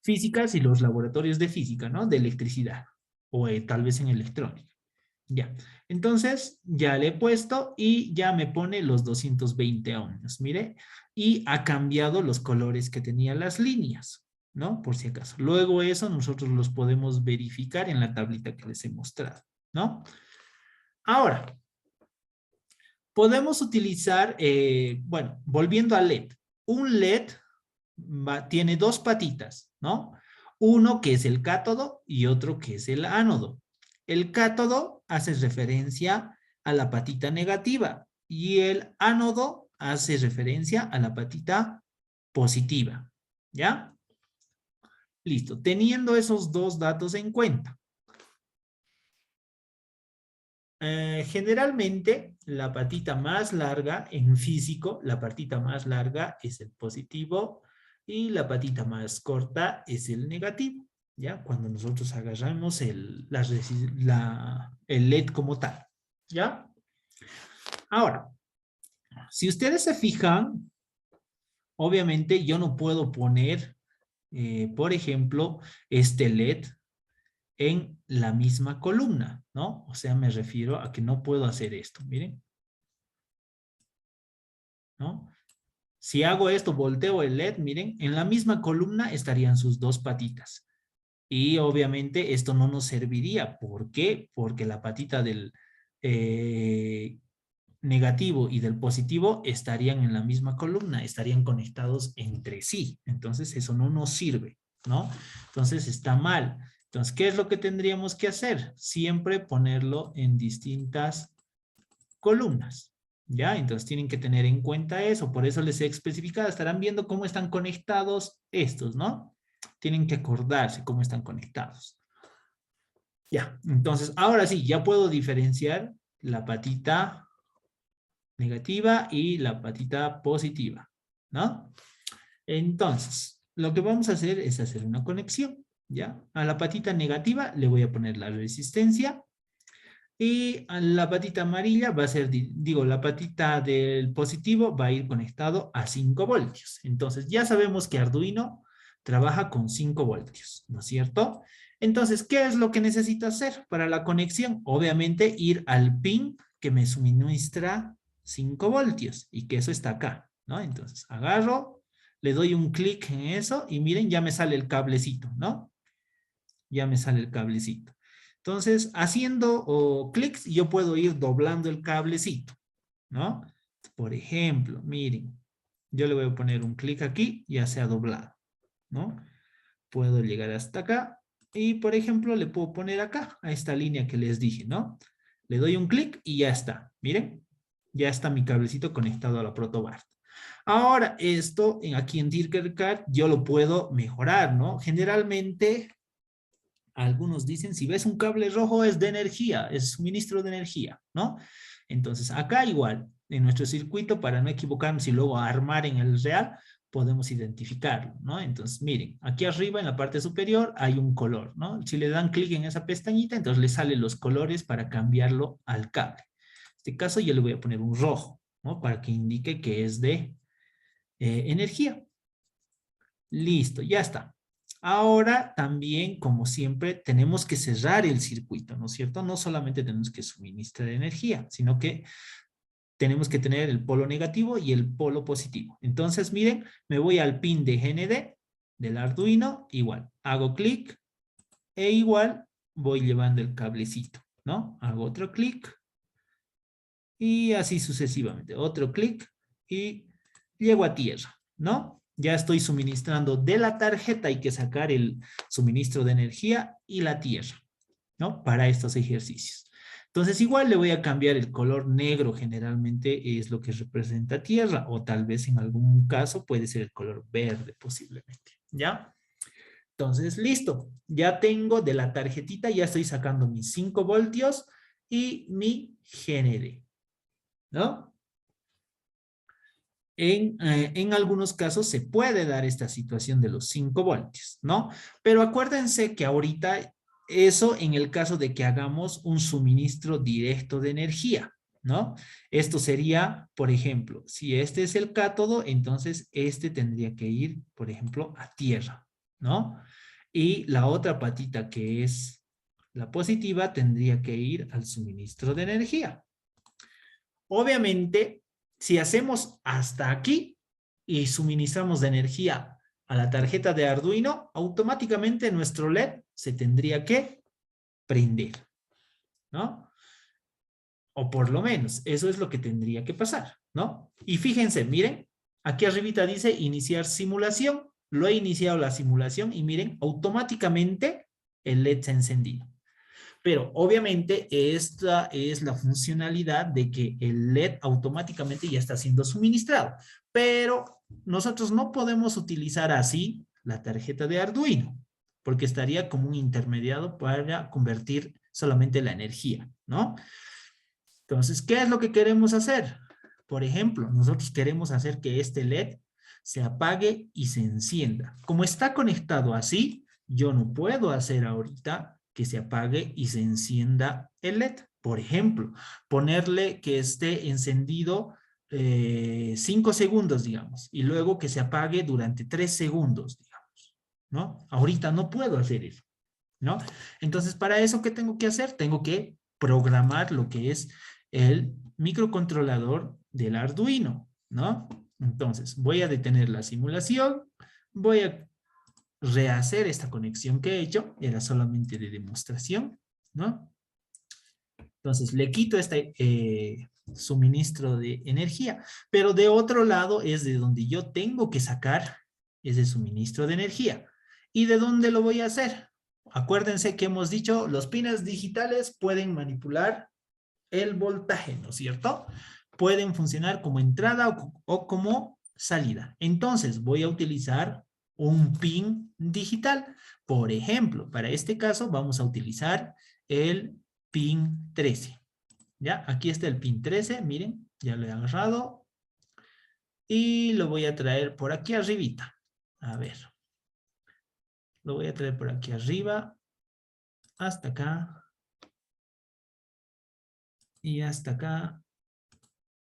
físicas y los laboratorios de física, ¿no? De electricidad o tal vez en electrónica. Ya, entonces ya le he puesto y ya me pone los 220 ohmios, mire, y ha cambiado los colores que tenía las líneas, ¿no? Por si acaso. Luego eso nosotros los podemos verificar en la tablita que les he mostrado, ¿no? Ahora, podemos utilizar, bueno, volviendo al LED. Un LED tiene dos patitas, ¿no? Uno que es el cátodo y otro que es el ánodo. El cátodo hace referencia a la patita negativa y el ánodo hace referencia a la patita positiva, ¿ya? Listo, teniendo esos dos datos en cuenta. Generalmente, la patita más larga en físico, la patita más larga es el positivo y la patita más corta es el negativo, ¿ya? Cuando nosotros agarramos el LED como tal, ¿ya? Ahora, si ustedes se fijan, obviamente yo no puedo poner, por ejemplo, este LED en la misma columna, ¿no? O sea, me refiero a que no puedo hacer esto, miren. ¿No? Si hago esto, volteo el LED, miren, en la misma columna estarían sus dos patitas. Y obviamente esto no nos serviría. ¿Por qué? Porque la patita del negativo y del positivo estarían en la misma columna, estarían conectados entre sí. Entonces eso no nos sirve, ¿no? Entonces está mal. Entonces, ¿qué es lo que tendríamos que hacer? Siempre ponerlo en distintas columnas, ¿ya? Entonces tienen que tener en cuenta eso, por eso les he especificado, estarán viendo cómo están conectados estos, ¿no? Tienen que acordarse cómo están conectados. Ya, entonces ahora sí, ya puedo diferenciar la patita negativa y la patita positiva, ¿no? Entonces, lo que vamos a hacer es hacer una conexión, ¿ya? A la patita negativa le voy a poner la resistencia y a la patita amarilla va a ser, digo, la patita del positivo va a ir conectado a 5 voltios. Entonces, ya sabemos que Arduino trabaja con 5 voltios, ¿no es cierto? Entonces, ¿qué es lo que necesito hacer para la conexión? Obviamente, ir al pin que me suministra 5 voltios y que eso está acá, ¿no? Entonces, agarro, le doy un clic en eso y miren, ya me sale el cablecito, ¿no? Ya me sale el cablecito. Entonces, haciendo clics, yo puedo ir doblando el cablecito, ¿no? Por ejemplo, miren, yo le voy a poner un clic aquí, ya se ha doblado, ¿no? Puedo llegar hasta acá y, por ejemplo, le puedo poner acá, a esta línea que les dije, ¿no? Le doy un clic y ya está, miren, ya está mi cablecito conectado a la protobart. Ahora, esto aquí en Tinkercad yo lo puedo mejorar, ¿no? Generalmente algunos dicen, si ves un cable rojo es de energía, es suministro de energía, ¿no? Entonces, acá igual, en nuestro circuito, para no equivocarnos y luego armar en el real, podemos identificarlo, ¿no? Entonces, miren, aquí arriba en la parte superior hay un color, ¿no? Si le dan clic en esa pestañita, entonces le salen los colores para cambiarlo al cable. En este caso yo le voy a poner un rojo, ¿no? Para que indique que es de energía. Listo, ya está. Ahora también, como siempre, tenemos que cerrar el circuito, ¿no es cierto? No solamente tenemos que suministrar energía, sino que tenemos que tener el polo negativo y el polo positivo. Entonces, miren, me voy al pin de GND del Arduino, igual, hago clic e igual voy llevando el cablecito, ¿no? Hago otro clic y así sucesivamente. Otro clic y llego a tierra, ¿no? Ya estoy suministrando de la tarjeta, hay que sacar el suministro de energía y la tierra, ¿no? Para estos ejercicios. Entonces igual le voy a cambiar el color negro, generalmente es lo que representa tierra, o tal vez en algún caso puede ser el color verde posiblemente, ¿ya? Entonces, listo. Ya tengo de la tarjetita, ya estoy sacando mis 5 voltios y mi GND, ¿no? En algunos casos se puede dar esta situación de los 5 voltios, ¿no? Pero acuérdense que ahorita eso en el caso de que hagamos un suministro directo de energía, ¿no? Esto sería, por ejemplo, si este es el cátodo, entonces este tendría que ir, por ejemplo, a tierra, ¿no? Y la otra patita que es la positiva tendría que ir al suministro de energía. Obviamente, si hacemos hasta aquí y suministramos de energía a la tarjeta de Arduino, automáticamente nuestro LED se tendría que prender, ¿no? O por lo menos, eso es lo que tendría que pasar, ¿no? Y fíjense, miren, aquí arribita dice iniciar simulación. Lo he iniciado la simulación y miren, automáticamente el LED se ha encendido. Pero obviamente esta es la funcionalidad de que el LED automáticamente ya está siendo suministrado. Pero nosotros no podemos utilizar así la tarjeta de Arduino, porque estaría como un intermediado para convertir solamente la energía, ¿no? Entonces, ¿qué es lo que queremos hacer? Por ejemplo, nosotros queremos hacer que este LED se apague y se encienda. Como está conectado así, yo no puedo hacer ahorita que se apague y se encienda el LED. Por ejemplo, ponerle que esté encendido 5 segundos, digamos, y luego que se apague durante 3 segundos, digamos, ¿no? Ahorita no puedo hacer eso, ¿no? Entonces, para eso, ¿qué tengo que hacer? Tengo que programar lo que es el microcontrolador del Arduino, ¿no? Entonces, voy a detener la simulación, voy a rehacer esta conexión que he hecho, era solamente de demostración, ¿no? Entonces, le quito este suministro de energía, pero de otro lado es de donde yo tengo que sacar ese suministro de energía. ¿Y de dónde lo voy a hacer? Acuérdense que hemos dicho, los pines digitales pueden manipular el voltaje, ¿no es cierto? Pueden funcionar como entrada o como salida. Entonces, voy a utilizar un pin digital. Por ejemplo, para este caso vamos a utilizar el pin 13. ¿Ya? Aquí está el pin 13, miren, ya lo he agarrado. Y lo voy a traer por aquí arribita. A ver. Lo voy a traer por aquí arriba. Hasta acá. Y hasta acá.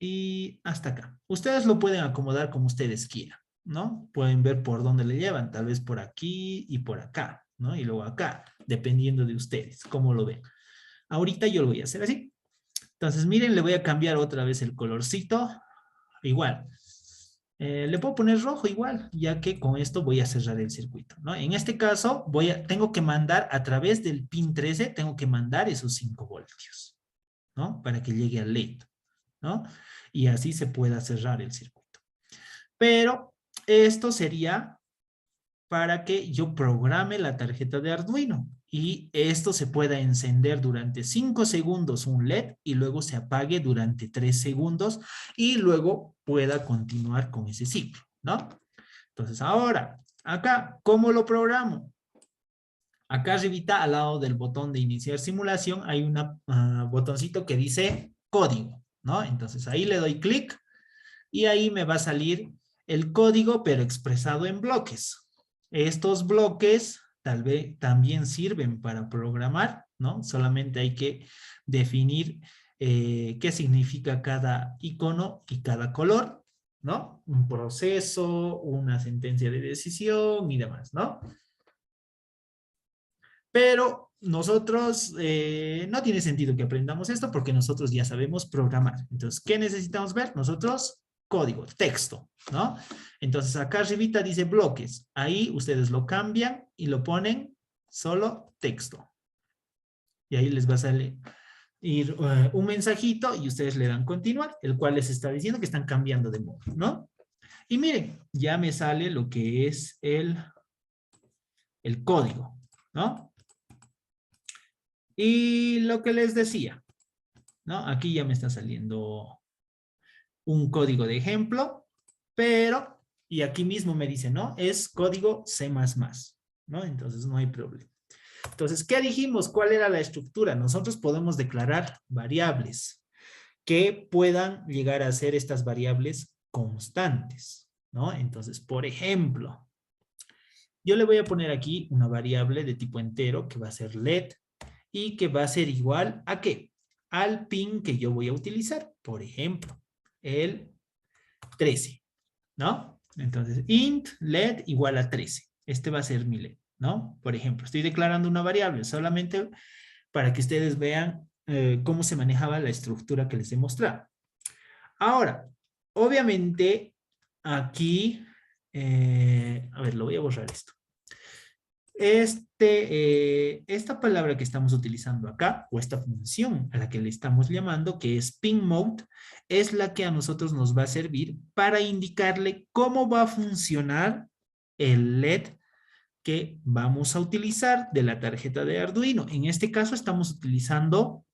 Y hasta acá. Ustedes lo pueden acomodar como ustedes quieran, ¿no? Pueden ver por dónde le llevan, tal vez por aquí y por acá, ¿no? Y luego acá, dependiendo de ustedes, cómo lo ven. Ahorita yo lo voy a hacer así. Entonces, miren, le voy a cambiar otra vez el colorcito. Igual. Le puedo poner rojo igual, ya que con esto voy a cerrar el circuito, ¿no? En este caso, tengo que mandar a través del pin 13, tengo que mandar esos 5 voltios, ¿no? Para que llegue al LED, ¿no? Y así se pueda cerrar el circuito. Pero esto sería para que yo programe la tarjeta de Arduino y esto se pueda encender durante 5 segundos un LED y luego se apague durante 3 segundos y luego pueda continuar con ese ciclo, ¿no? Entonces ahora, acá, ¿cómo lo programo? Acá arribita, al lado del botón de iniciar simulación, hay un botoncito que dice código, ¿no? Entonces ahí le doy clic y ahí me va a salir el código, pero expresado en bloques. Estos bloques tal vez también sirven para programar, ¿no? Solamente hay que definir qué significa cada icono y cada color, ¿no? Un proceso, una sentencia de decisión y demás, ¿no? Pero nosotros, no tiene sentido que aprendamos esto porque nosotros ya sabemos programar. Entonces, ¿qué necesitamos ver? Nosotros, código, texto, ¿no? Entonces, acá arribita dice bloques. Ahí ustedes lo cambian y lo ponen solo texto. Y ahí les va a salir un mensajito y ustedes le dan continuar, el cual les está diciendo que están cambiando de modo, ¿no? Y miren, ya me sale lo que es el código, ¿no? Y lo que les decía, ¿no? Aquí ya me está saliendo un código de ejemplo, pero, y aquí mismo me dice, ¿no? Es código C++, ¿no? Entonces no hay problema. Entonces, ¿qué dijimos? ¿Cuál era la estructura? Nosotros podemos declarar variables que puedan llegar a ser estas variables constantes, ¿no? Entonces, por ejemplo, yo le voy a poner aquí una variable de tipo entero que va a ser let y que va a ser igual ¿a qué? Al pin que yo voy a utilizar. Por ejemplo, el 13, ¿no? Entonces, int let igual a 13. Este va a ser mi let, ¿no? Por ejemplo, estoy declarando una variable solamente para que ustedes vean cómo se manejaba la estructura que les he mostrado. Ahora, obviamente, aquí, a ver, lo voy a borrar esto. Esta palabra que estamos utilizando acá, o esta función a la que le estamos llamando, que es pin mode, es la que a nosotros nos va a servir para indicarle cómo va a funcionar el LED que vamos a utilizar de la tarjeta de Arduino. En este caso estamos utilizando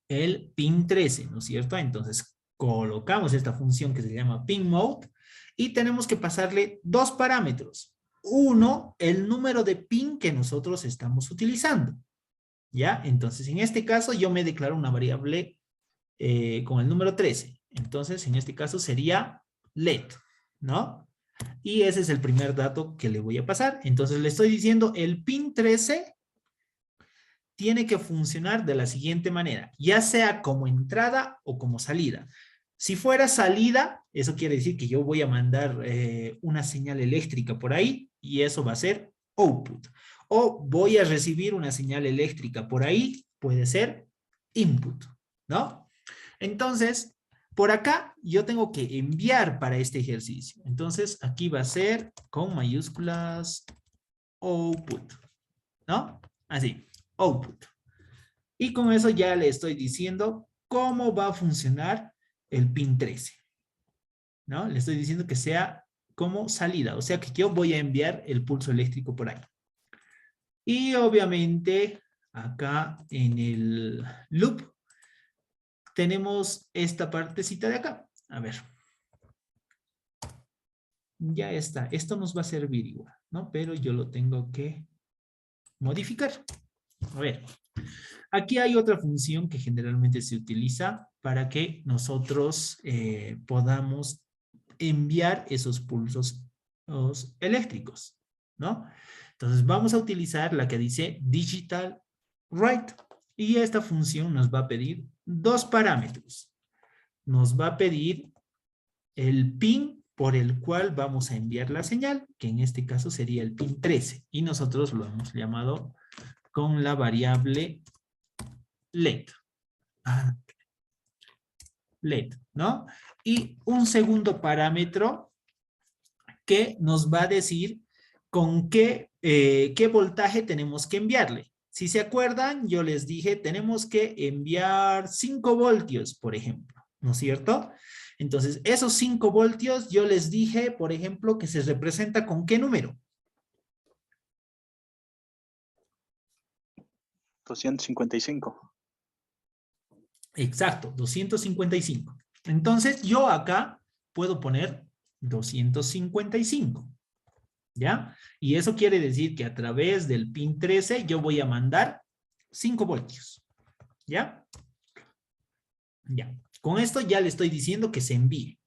el pin 13, ¿no es cierto? Entonces colocamos esta función que se llama pin mode y tenemos que pasarle dos parámetros. Uno, el número de pin que nosotros estamos utilizando. ¿Ya? Entonces, en este caso, yo me declaro una variable con el número 13. Entonces, en este caso sería let, ¿no? Y ese es el primer dato que le voy a pasar. Entonces, le estoy diciendo el pin 13 tiene que funcionar de la siguiente manera, ya sea como entrada o como salida. Si fuera salida, eso quiere decir que yo voy a mandar una señal eléctrica por ahí y eso va a ser output. O voy a recibir una señal eléctrica por ahí, puede ser input, ¿no? Entonces, por acá yo tengo que enviar para este ejercicio. Entonces, aquí va a ser con mayúsculas output, ¿no? Así, output. Y con eso ya le estoy diciendo cómo va a funcionar el pin 13, ¿no? Le estoy diciendo que sea como salida, o sea que yo voy a enviar el pulso eléctrico por ahí. Y obviamente acá en el loop tenemos esta partecita de acá. A ver. Ya está. Esto nos va a servir igual, ¿no? Pero yo lo tengo que modificar. A ver. Aquí hay otra función que generalmente se utiliza para que nosotros podamos enviar esos pulsos eléctricos, ¿no? Entonces vamos a utilizar la que dice digital write y esta función nos va a pedir dos parámetros. Nos va a pedir el pin por el cual vamos a enviar la señal, que en este caso sería el pin 13 y nosotros lo hemos llamado con la variable LED. LED, ¿no? Y un segundo parámetro que nos va a decir con qué voltaje tenemos que enviarle. Si se acuerdan, yo les dije, tenemos que enviar 5 voltios, por ejemplo, ¿no es cierto? Entonces, esos 5 voltios, yo les dije, por ejemplo, que se representa con ¿qué número? 255. Exacto, 255. Entonces, yo acá puedo poner 255. ¿Ya? Y eso quiere decir que a través del pin 13 yo voy a mandar 5 voltios. ¿Ya? Ya. Con esto ya le estoy diciendo que se envíe.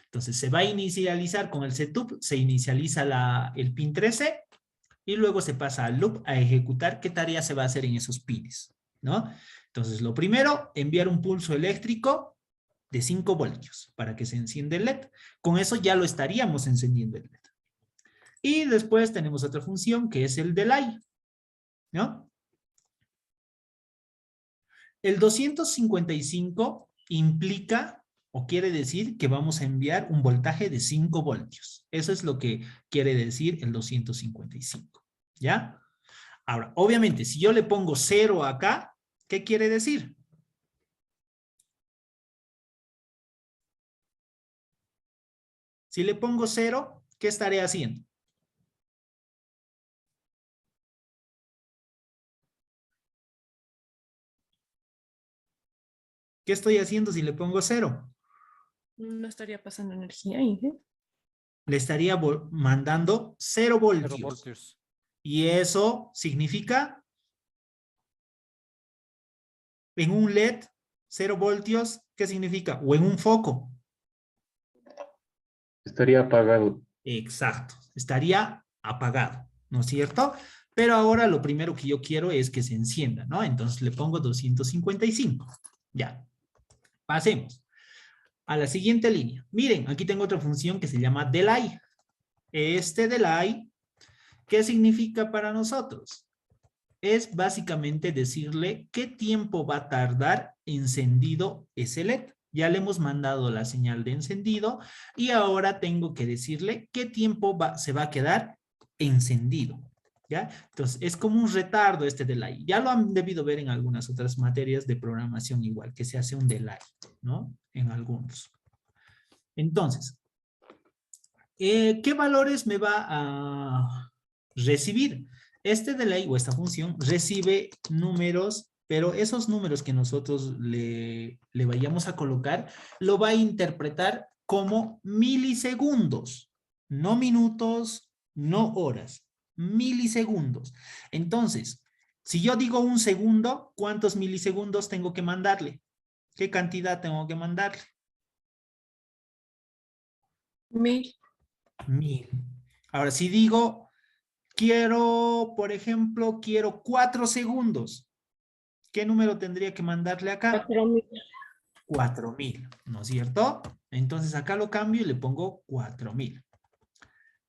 Entonces se va a inicializar con el setup, se inicializa el pin 13 y luego se pasa al loop a ejecutar qué tarea se va a hacer en esos pines, ¿no? Entonces lo primero, enviar un pulso eléctrico de 5 voltios para que se encienda el LED. Con eso ya lo estaríamos encendiendo el LED. Y después tenemos otra función que es el delay. ¿no? El 255 implica o quiere decir que vamos a enviar un voltaje de 5 voltios. Eso es lo que quiere decir el 255, ¿ya? Ahora, obviamente, si yo le pongo 0 acá, ¿qué quiere decir? Si le pongo 0, ¿qué estaré haciendo? ¿Qué estoy haciendo si le pongo 0? No estaría pasando energía ahí, ¿eh? Le estaría mandando 0 0 voltios. voltios. Y eso significa, en un LED, 0 voltios, ¿qué significa? O en un foco. Estaría apagado. Exacto, estaría apagado, ¿no es cierto? Pero ahora lo primero que yo quiero es que se encienda, ¿no? Entonces le pongo 255. Ya, pasemos a la siguiente línea. Miren, aquí tengo otra función que se llama delay. Este delay, ¿qué significa para nosotros? Es básicamente decirle qué tiempo va a tardar encendido ese LED. Ya le hemos mandado la señal de encendido y ahora tengo que decirle qué tiempo se va a quedar encendido. ¿Ya? Entonces, es como un retardo este delay. Ya lo han debido ver en algunas otras materias de programación igual, que se hace un delay, ¿no? En algunos. Entonces, ¿qué valores me va a recibir? Este delay o esta función recibe números, pero esos números que nosotros le vayamos a colocar, lo va a interpretar como milisegundos, no minutos, no horas, milisegundos. Entonces, si yo digo un segundo, ¿cuántos milisegundos tengo que mandarle? ¿Qué cantidad tengo que mandarle? 1000. 1000. Ahora, si digo, quiero, por ejemplo, quiero 4 segundos, ¿qué número tendría que mandarle acá? 4000. 4000, ¿no es cierto? Entonces acá lo cambio y le pongo 4000.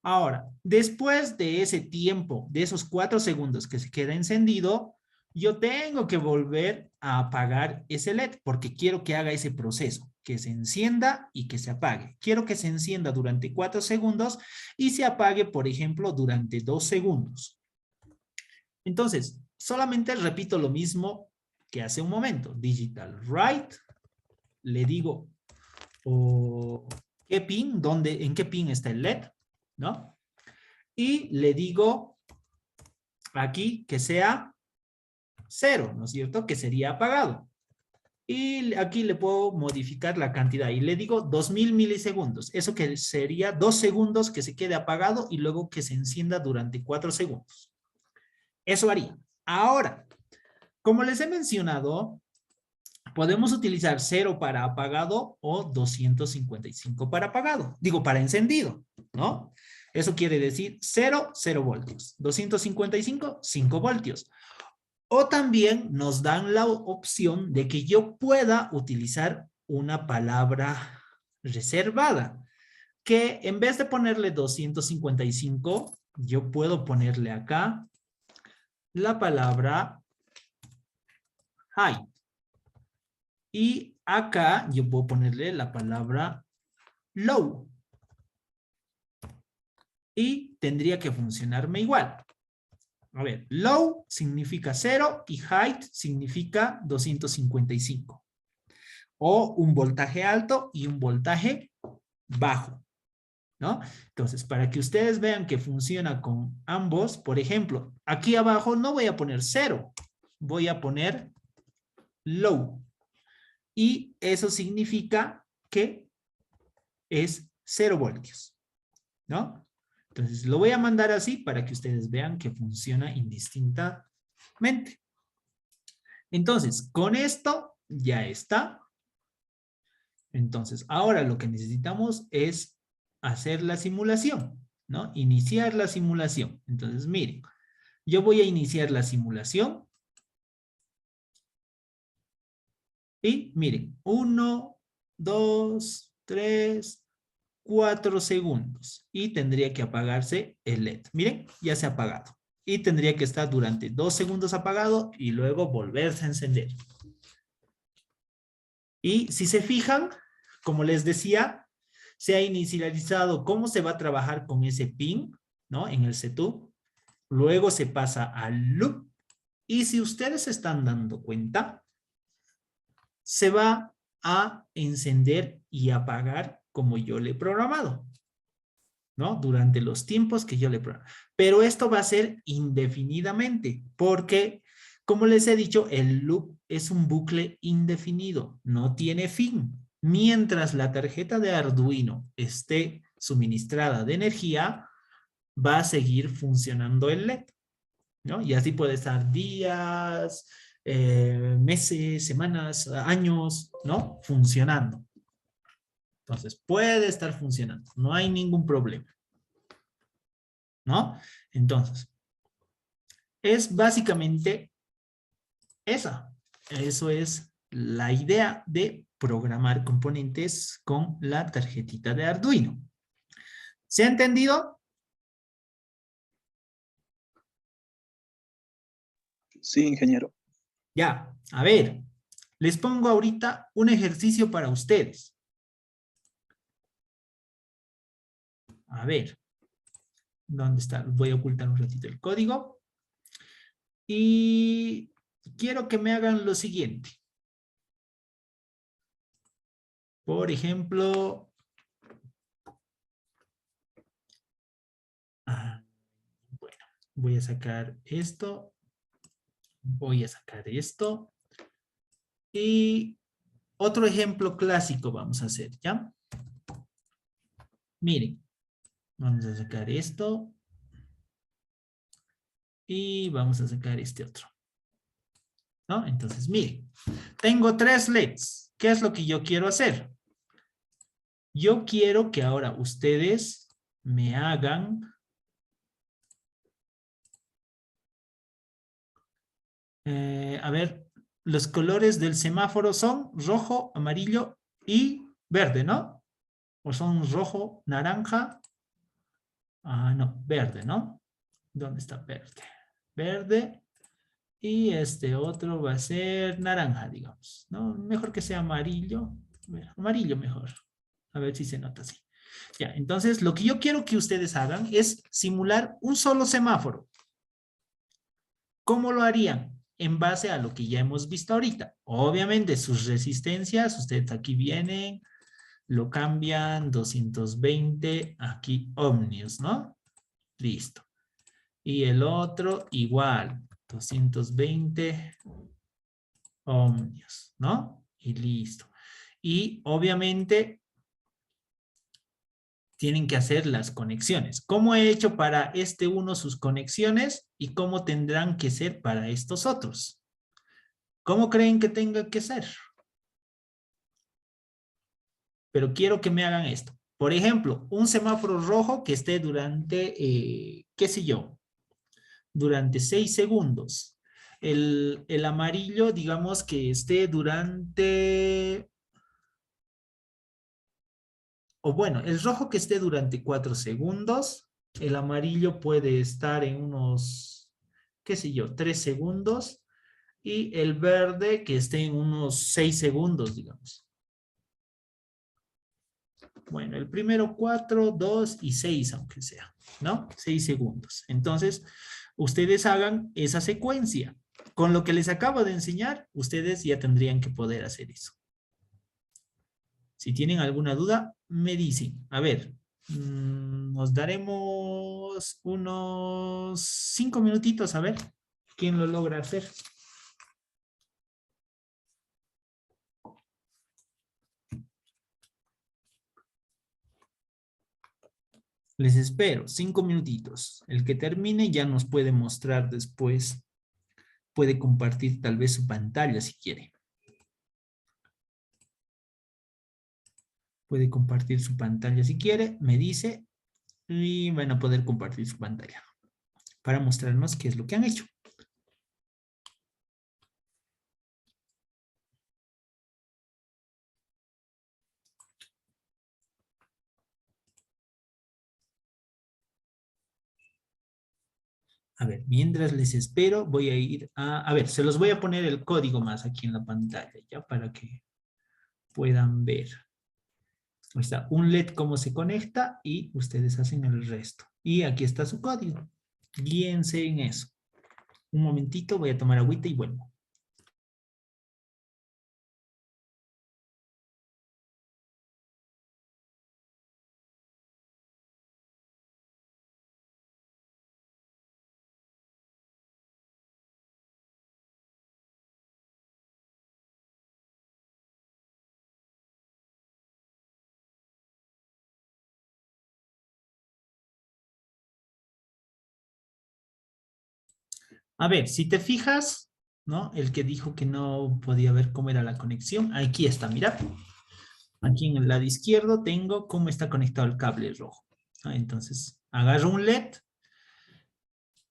Ahora, después de ese tiempo, de esos 4 segundos que se queda encendido, yo tengo que volver a apagar ese LED porque quiero que haga ese proceso, que se encienda y que se apague. Quiero que se encienda durante 4 segundos y se apague, por ejemplo, durante 2 segundos. Entonces, solamente repito lo mismo que hace un momento. Digital write, le digo qué pin, en qué pin está el LED, ¿no? Y le digo aquí que sea 0, ¿no es cierto? Que sería apagado. Y aquí le puedo modificar la cantidad y le digo 2000 milisegundos. Eso que sería 2 segundos que se quede apagado y luego que se encienda durante 4 segundos. Eso haría. Ahora, como les he mencionado, podemos utilizar 0 para apagado o 255 para apagado. Digo, para encendido, ¿no? Eso quiere decir 0, 0 voltios. 255, 5 voltios. O también nos dan la opción de que yo pueda utilizar una palabra reservada. Que en vez de ponerle 255, yo puedo ponerle acá la palabra high. Y acá yo puedo ponerle la palabra low. Y tendría que funcionarme igual. A ver, low significa 0 y height significa 255. O un voltaje alto y un voltaje bajo, ¿no? Entonces, para que ustedes vean que funciona con ambos, por ejemplo, aquí abajo no voy a poner 0, voy a poner low. Y eso significa que es 0 voltios, ¿no? Entonces, lo voy a mandar así para que ustedes vean que funciona indistintamente. Entonces, con esto ya está. Entonces, ahora lo que necesitamos es hacer la simulación, ¿no? Iniciar la simulación. Entonces, miren, yo voy a iniciar la simulación. Y miren, 1, 2, 3, 4 segundos. Y tendría que apagarse el LED. Miren, ya se ha apagado. y tendría que estar durante 2 segundos apagado y luego volverse a encender. Y si se fijan, como les decía, se ha inicializado cómo se va a trabajar con ese pin, ¿no? En el setup. Luego se pasa al loop. Y si ustedes se están dando cuenta, se va a encender y apagar como yo le he programado, ¿no? Durante los tiempos que yo le he programado. Pero esto va a ser indefinidamente, porque, como les he dicho, el loop es un bucle indefinido, no tiene fin. Mientras la tarjeta de Arduino esté suministrada de energía, va a seguir funcionando el LED, ¿no? Y así puede estar días, meses, semanas, años, ¿no? Funcionando. Entonces, puede estar funcionando. No hay ningún problema, ¿no? Entonces, es básicamente esa. Eso es la idea de programar componentes con la tarjetita de Arduino. ¿Se ha entendido? Sí, ingeniero. Ya, a ver, les pongo ahorita un ejercicio para ustedes. A ver, ¿dónde está? Voy a ocultar un ratito el código. Y quiero que me hagan lo siguiente. Por ejemplo, bueno, voy a sacar esto. Voy a sacar esto. Y otro ejemplo clásico vamos a hacer, ¿ya? Miren, vamos a sacar esto. Y vamos a sacar este otro, ¿no? Entonces, miren, tengo 3 LEDs. ¿Qué es lo que yo quiero hacer? Yo quiero que ahora ustedes me hagan a ver, los colores del semáforo son rojo, amarillo y verde, ¿no? O son rojo, naranja. Ah, no, verde, ¿no? ¿Dónde está verde? Verde. Y este otro va a ser naranja, digamos, ¿no? Mejor que sea amarillo. Amarillo mejor. A ver si se nota así. Ya, entonces lo que yo quiero que ustedes hagan es simular un solo semáforo. ¿Cómo lo harían? En base a lo que ya hemos visto ahorita. Obviamente sus resistencias, ustedes aquí vienen, lo cambian 220, aquí ohmios, ¿no? Listo. Y el otro igual, 220 ohmios, ¿no? Y listo. Y obviamente tienen que hacer las conexiones. ¿Cómo he hecho para este uno sus conexiones y cómo tendrán que ser para estos otros? ¿Cómo creen que tenga que ser? Pero quiero que me hagan esto. Por ejemplo, un semáforo rojo que esté durante, qué sé yo, durante 6 segundos. El amarillo, digamos que esté durante, o bueno, el rojo que esté durante 4 segundos. El amarillo puede estar en unos, qué sé yo, 3 segundos. Y el verde que esté en unos 6 segundos, digamos. Bueno, el primero 4, 2 y 6, aunque sea, ¿no? 6 segundos. Entonces, ustedes hagan esa secuencia. Con lo que les acabo de enseñar, ustedes ya tendrían que poder hacer eso. Si tienen alguna duda, me dicen. A ver, nos daremos unos 5 minutitos a ver quién lo logra hacer. Les espero, 5 minutitos. El que termine ya nos puede mostrar después. Puede compartir tal vez su pantalla si quiere. Puede compartir su pantalla si quiere, me dice, y van a poder compartir su pantalla para mostrarnos qué es lo que han hecho. A ver, mientras les espero, voy a ir a ver, se los voy a poner el código más aquí en la pantalla, ya para que puedan ver. Ahí está, un LED cómo se conecta y ustedes hacen el resto. Y aquí está su código. Guíense en eso. Un momentito, voy a tomar agüita y vuelvo. A ver, si te fijas, ¿no? El que dijo que no podía ver cómo era la conexión, aquí está, mira. Aquí en el lado izquierdo tengo cómo está conectado el cable rojo. Entonces, agarro un LED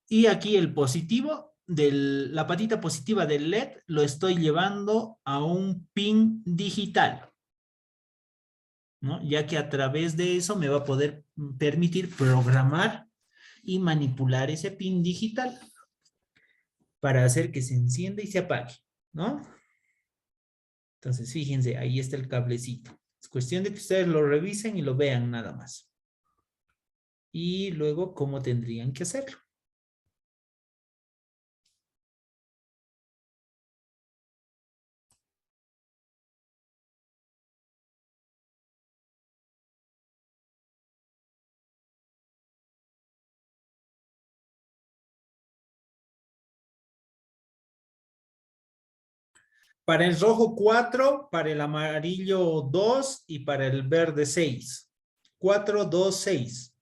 y aquí el positivo, la patita positiva del LED lo estoy llevando a un pin digital, ¿no? Ya que a través de eso me va a poder permitir programar y manipular ese pin digital para hacer que se encienda y se apague, ¿no? Entonces, fíjense, ahí está el cablecito. Es cuestión de que ustedes lo revisen y lo vean nada más. Y luego, ¿cómo tendrían que hacerlo? Para el rojo 4, para el amarillo 2 y para el verde 6. 4, 2, 6.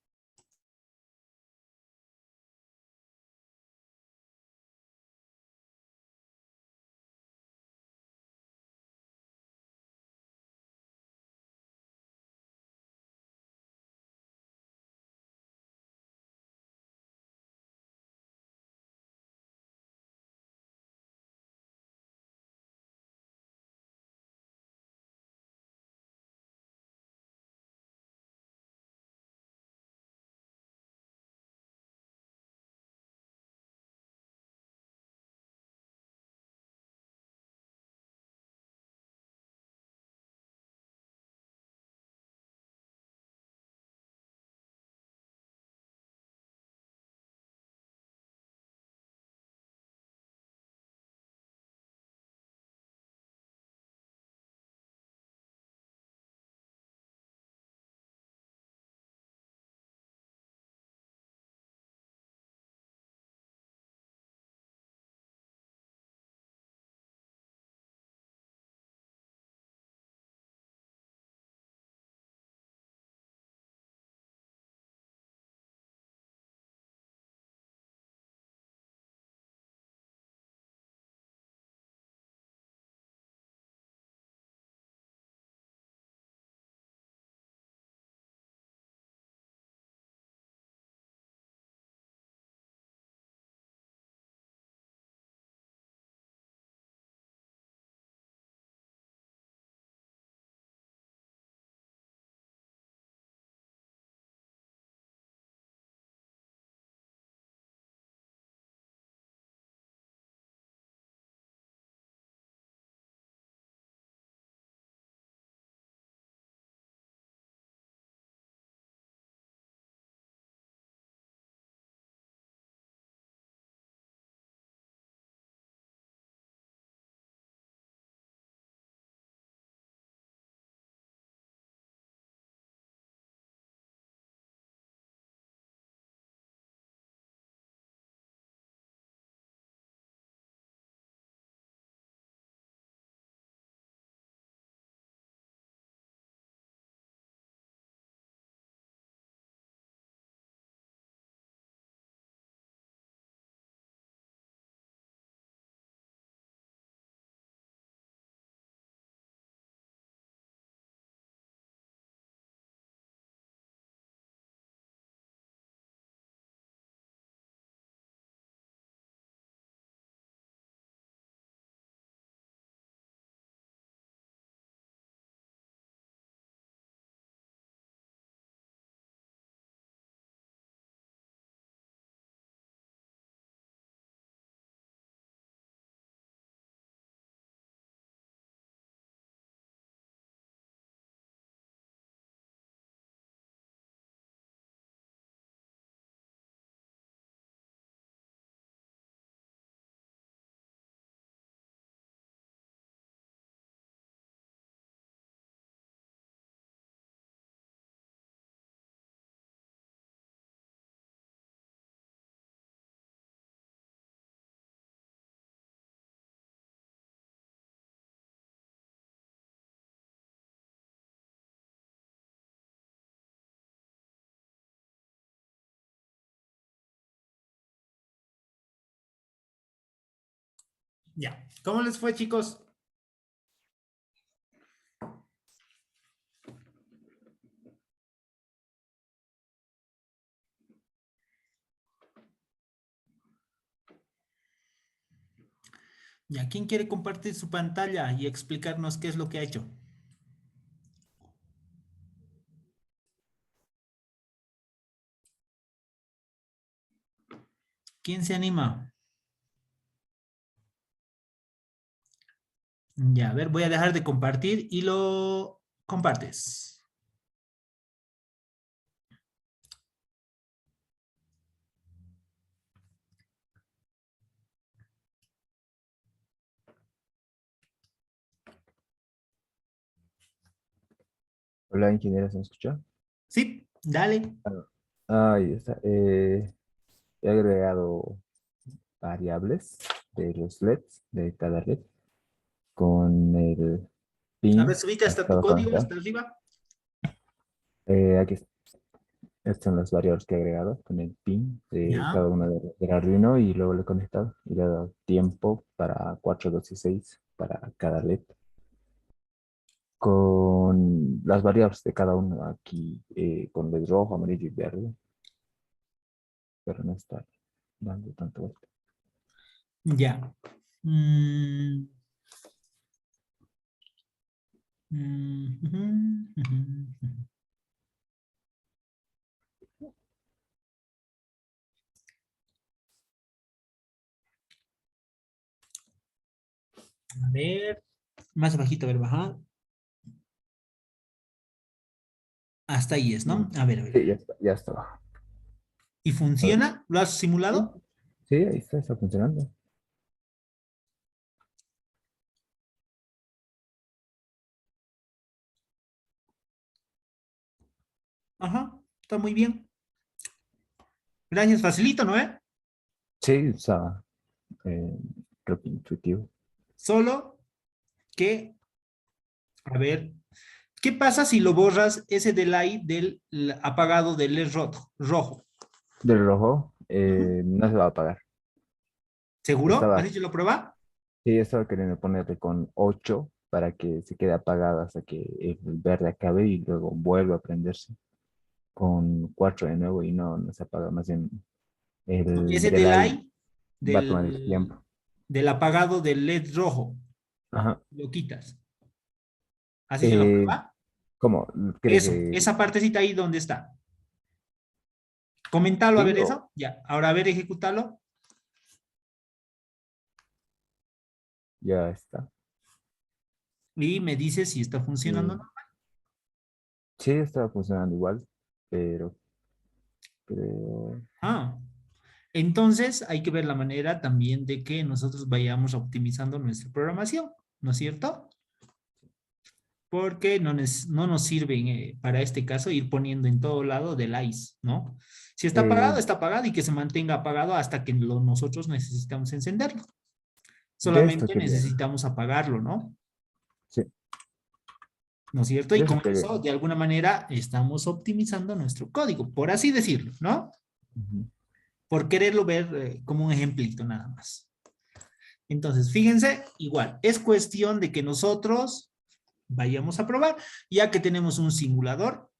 Ya. ¿Cómo les fue, chicos? Ya, ¿quién quiere compartir su pantalla y explicarnos qué es lo que ha hecho? ¿Quién se anima? Ya, a ver, voy a dejar de compartir y lo compartes. Hola, ingeniero, ¿se me escucha? Sí, dale. Ahí está. He agregado variables de los LEDs de cada LED con el A ver, pin subite que hasta tu estaba código, conectado. hasta arriba. Aquí estas son las variables que he agregado con el pin de cada Ya. uno del Arduino y luego lo he conectado y le he dado tiempo para 4, 2 y 6 para cada LED con las variables de cada uno aquí con LED rojo, amarillo y verde, pero no está dando tanto vuelta. Ya. Mm, ujú, ujú, ujú. A ver, más bajito, a ver, baja. Hasta ahí es, Mm. ¿no? A ver, a ver. Sí, ya está. ¿Y A ver. funciona? ¿Lo has Sí, simulado? sí, ahí está funcionando. Ajá, está muy bien. Gracias, facilito, ¿no? Sí, está, eh, creo que intuitivo. Solo que, a ver, ¿qué pasa si lo borras ese delay del apagado del LED rojo? Del rojo, Ujú. no se va a apagar. ¿Seguro? ¿Has Estaba, hecho la prueba? sí, estaba queriendo ponerle con 8 para que se quede apagada hasta que el verde acabe y luego vuelva a prenderse con 4 de nuevo y no se apaga. Más bien, el Ese delay delay va a tomar el del, tiempo. del apagado del LED rojo, Ajá. lo quitas. ¿Has hecho la Eh, prueba? ¿Cómo? ¿Cree Eso, que esa partecita ahí donde está. Comentalo a sí ver o eso. Ya, ahora a ver, ejecútalo. ya está? Y me dices si está funcionando o Eh, no. sí, estaba funcionando igual, pero creo... Ah, entonces hay que ver la manera también de que nosotros vayamos optimizando nuestra programación, ¿no es cierto? Porque no nos sirve para este caso ir poniendo en todo lado delays, ¿no? Si Eh, está apagado y que se mantenga apagado hasta que nosotros necesitamos encenderlo. de esto Solamente quería, necesitamos apagarlo, ¿no? sí, ¿No es cierto? de Y eso con quería. eso, de alguna manera, estamos optimizando nuestro código, por así decirlo, ¿no? Ujú. Por quererlo ver como un ejemplito nada más. Entonces, fíjense, igual, es cuestión de que nosotros vayamos a probar, ya que tenemos un simulador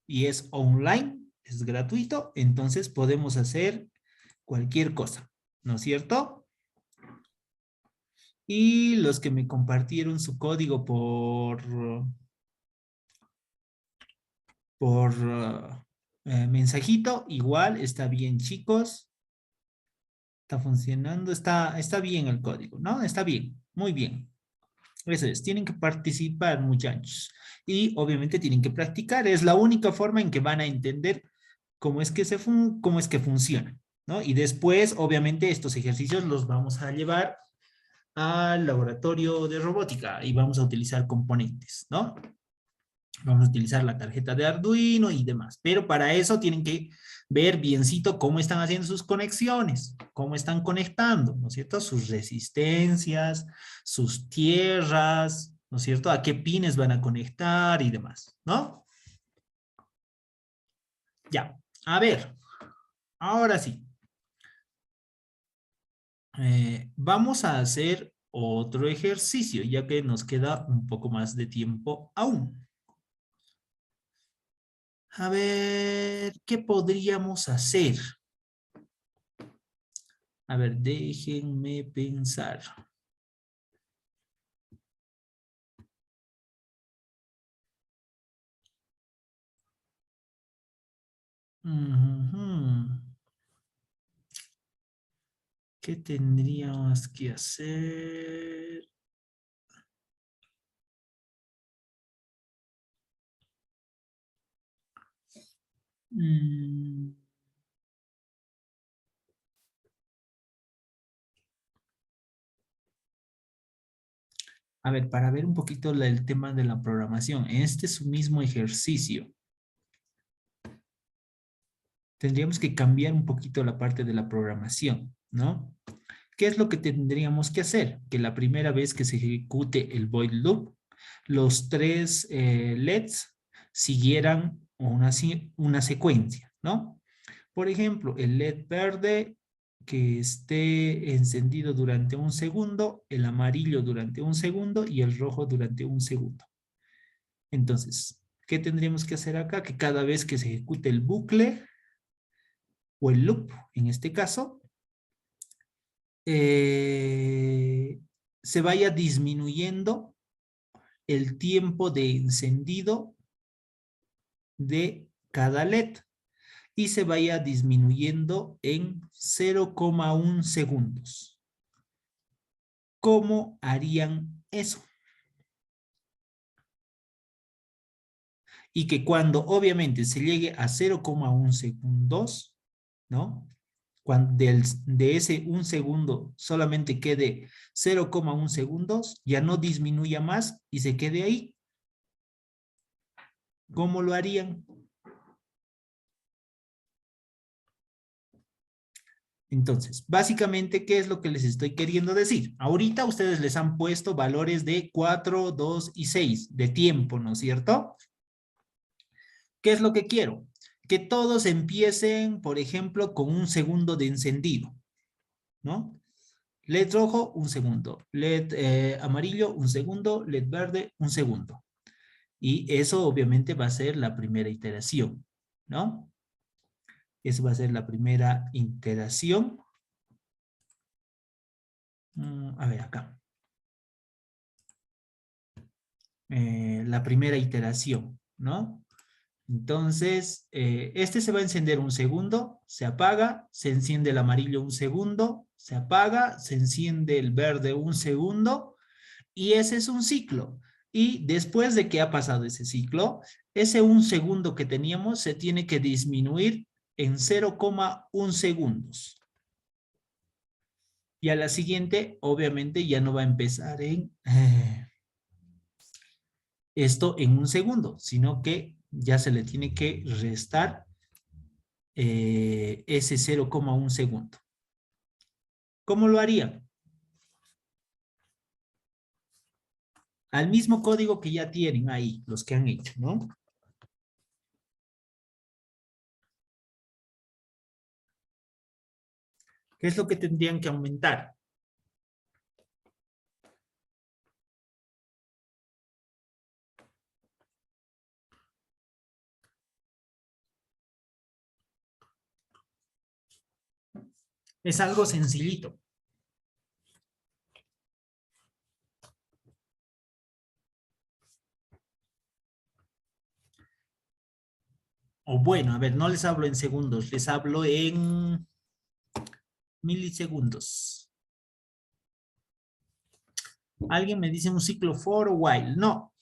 y es online, es gratuito, entonces podemos hacer cualquier cosa, ¿no es cierto? Y los que me compartieron su código por mensajito, igual, está bien, chicos, está funcionando, está bien el código, ¿no? Está bien, muy bien. Eso es, tienen que participar, muchachos. Y obviamente tienen que practicar. Es la única forma en que van a entender cómo es que cómo es que funciona, ¿no? Y después, obviamente, estos ejercicios los vamos a llevar al laboratorio de robótica y vamos a utilizar componentes, ¿no? Vamos a utilizar la tarjeta de Arduino y demás. Pero para eso tienen que ver biencito cómo están haciendo sus conexiones, cómo están conectando, ¿no es cierto? Sus resistencias, sus tierras, ¿no es cierto? A qué pines van a conectar y demás, ¿no? Ya, a ver, ahora sí. Vamos a hacer otro ejercicio, ya que nos queda un poco más de tiempo aún. A ver, ¿qué podríamos hacer? A ver, déjenme pensar. Ujú. ¿Qué tendríamos que hacer? Mm. A ver, para ver un poquito el tema de la programación. En este su mismo ejercicio, tendríamos que cambiar un poquito la parte de la programación, ¿no? ¿Qué es lo que tendríamos que hacer? Que la primera vez que se ejecute el void loop, los tres LEDs siguieran una secuencia, ¿no? Por ejemplo, el LED verde que esté encendido durante un segundo, el amarillo durante un segundo y el rojo durante un segundo. Entonces, ¿qué tendríamos que hacer acá? Que cada vez que se ejecute el bucle o el loop, en este caso, se vaya disminuyendo el tiempo de encendido de cada LED y se vaya disminuyendo en 0,1 segundos. ¿Cómo harían eso? Y que cuando obviamente se llegue a 0,1 segundos, ¿no? Cuando de ese un segundo solamente quede 0,1 segundos, ya no disminuya más y se quede ahí. ¿Cómo lo harían? Entonces, básicamente, ¿qué es lo que les estoy queriendo decir? Ahorita ustedes les han puesto valores de 4, 2 y 6 de tiempo, ¿no es cierto? ¿Qué es lo que quiero? Que todos empiecen, por ejemplo, con un segundo de encendido, ¿no? LED rojo, un segundo. LED amarillo, un segundo. LED verde, un segundo. Y eso obviamente va a ser la primera iteración, ¿no? Eso va a ser la primera iteración. A ver, acá. La primera iteración, ¿no? Entonces, este se va a encender un segundo, se apaga, se enciende el amarillo un segundo, se apaga, se enciende el verde un segundo, y ese es un ciclo. Y después de que ha pasado ese ciclo, ese un segundo que teníamos se tiene que disminuir en 0,1 segundos. Y a la siguiente, obviamente, ya no va a empezar en esto en un segundo, sino que ya se le tiene que restar ese 0,1 segundo. ¿Cómo lo haría? Al mismo código que ya tienen ahí, los que han hecho, ¿no? ¿Qué es lo que tendrían que aumentar? Es algo sencillito. O bueno, a ver, no les hablo en segundos, les hablo en milisegundos. Alguien me dice un ciclo for o while. No,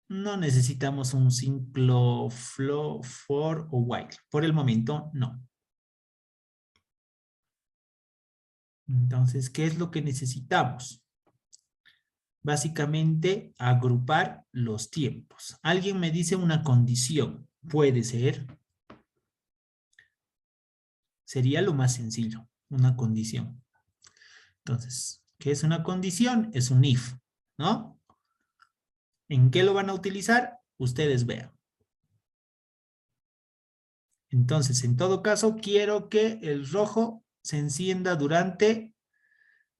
no necesitamos un ciclo for o while. Por el momento, no. Entonces, ¿qué es lo que necesitamos? Básicamente, agrupar los tiempos. Alguien me dice una condición. Puede ser. Sería lo más sencillo, una condición. Entonces, ¿qué es una condición? Es un if, ¿no? ¿En qué lo van a utilizar? Ustedes vean. Entonces, en todo caso, quiero que el rojo se encienda durante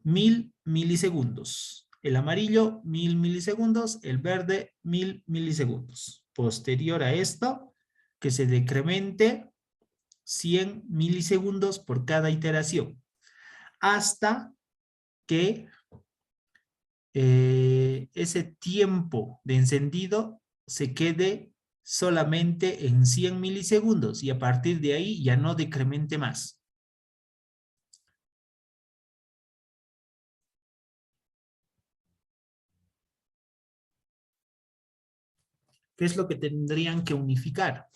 1000 milisegundos. El amarillo, 1000 milisegundos. El verde, 1000 milisegundos. Posterior a esto, que se decremente 100 milisegundos por cada iteración. Hasta que ese tiempo de encendido se quede solamente en 100 milisegundos y a partir de ahí ya no decremente más. ¿Qué es lo que tendrían que unificar?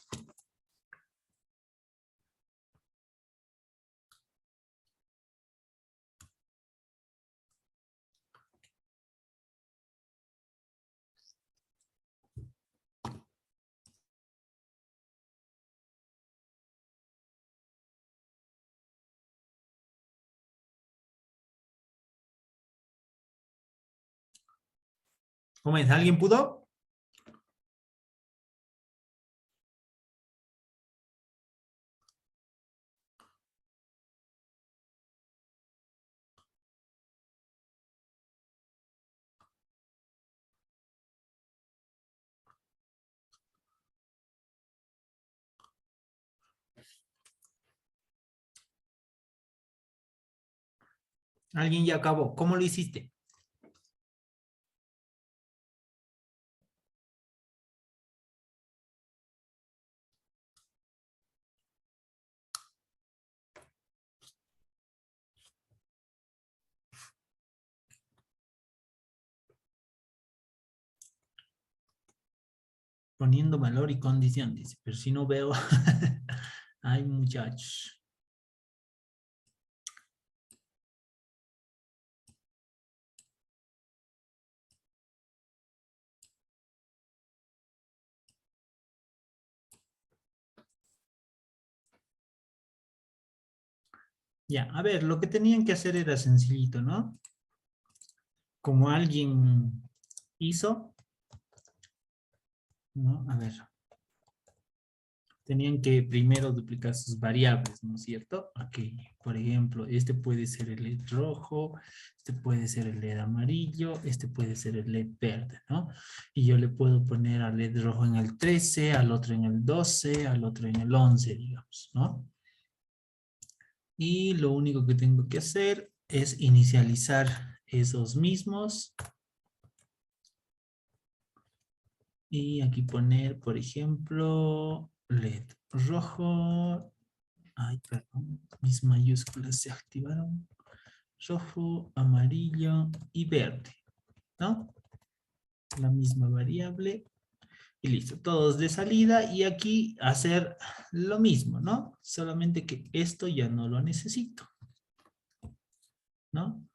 ¿Alguien pudo? ¿Alguien ya acabó? ¿Cómo lo hiciste? Poniendo valor y condición, dice. Pero si no veo... Ay, muchachos. Ya, a ver, lo que tenían que hacer era sencillito, ¿no? Como alguien hizo, ¿no? A ver. Tenían que primero duplicar sus variables, ¿no es cierto? Aquí, por ejemplo, este puede ser el LED rojo, este puede ser el LED amarillo, este puede ser el LED verde, ¿no? Y yo le puedo poner al LED rojo en el 13, al otro en el 12, al otro en el 11, digamos, ¿no? Y lo único que tengo que hacer es inicializar esos mismos. Y aquí poner, por ejemplo, LED rojo. Ay, perdón, mis mayúsculas se activaron. Rojo, amarillo y verde, ¿no? La misma variable. Y listo, todos de salida. Y aquí hacer lo mismo, ¿no? Solamente que esto ya no lo necesito, ¿no?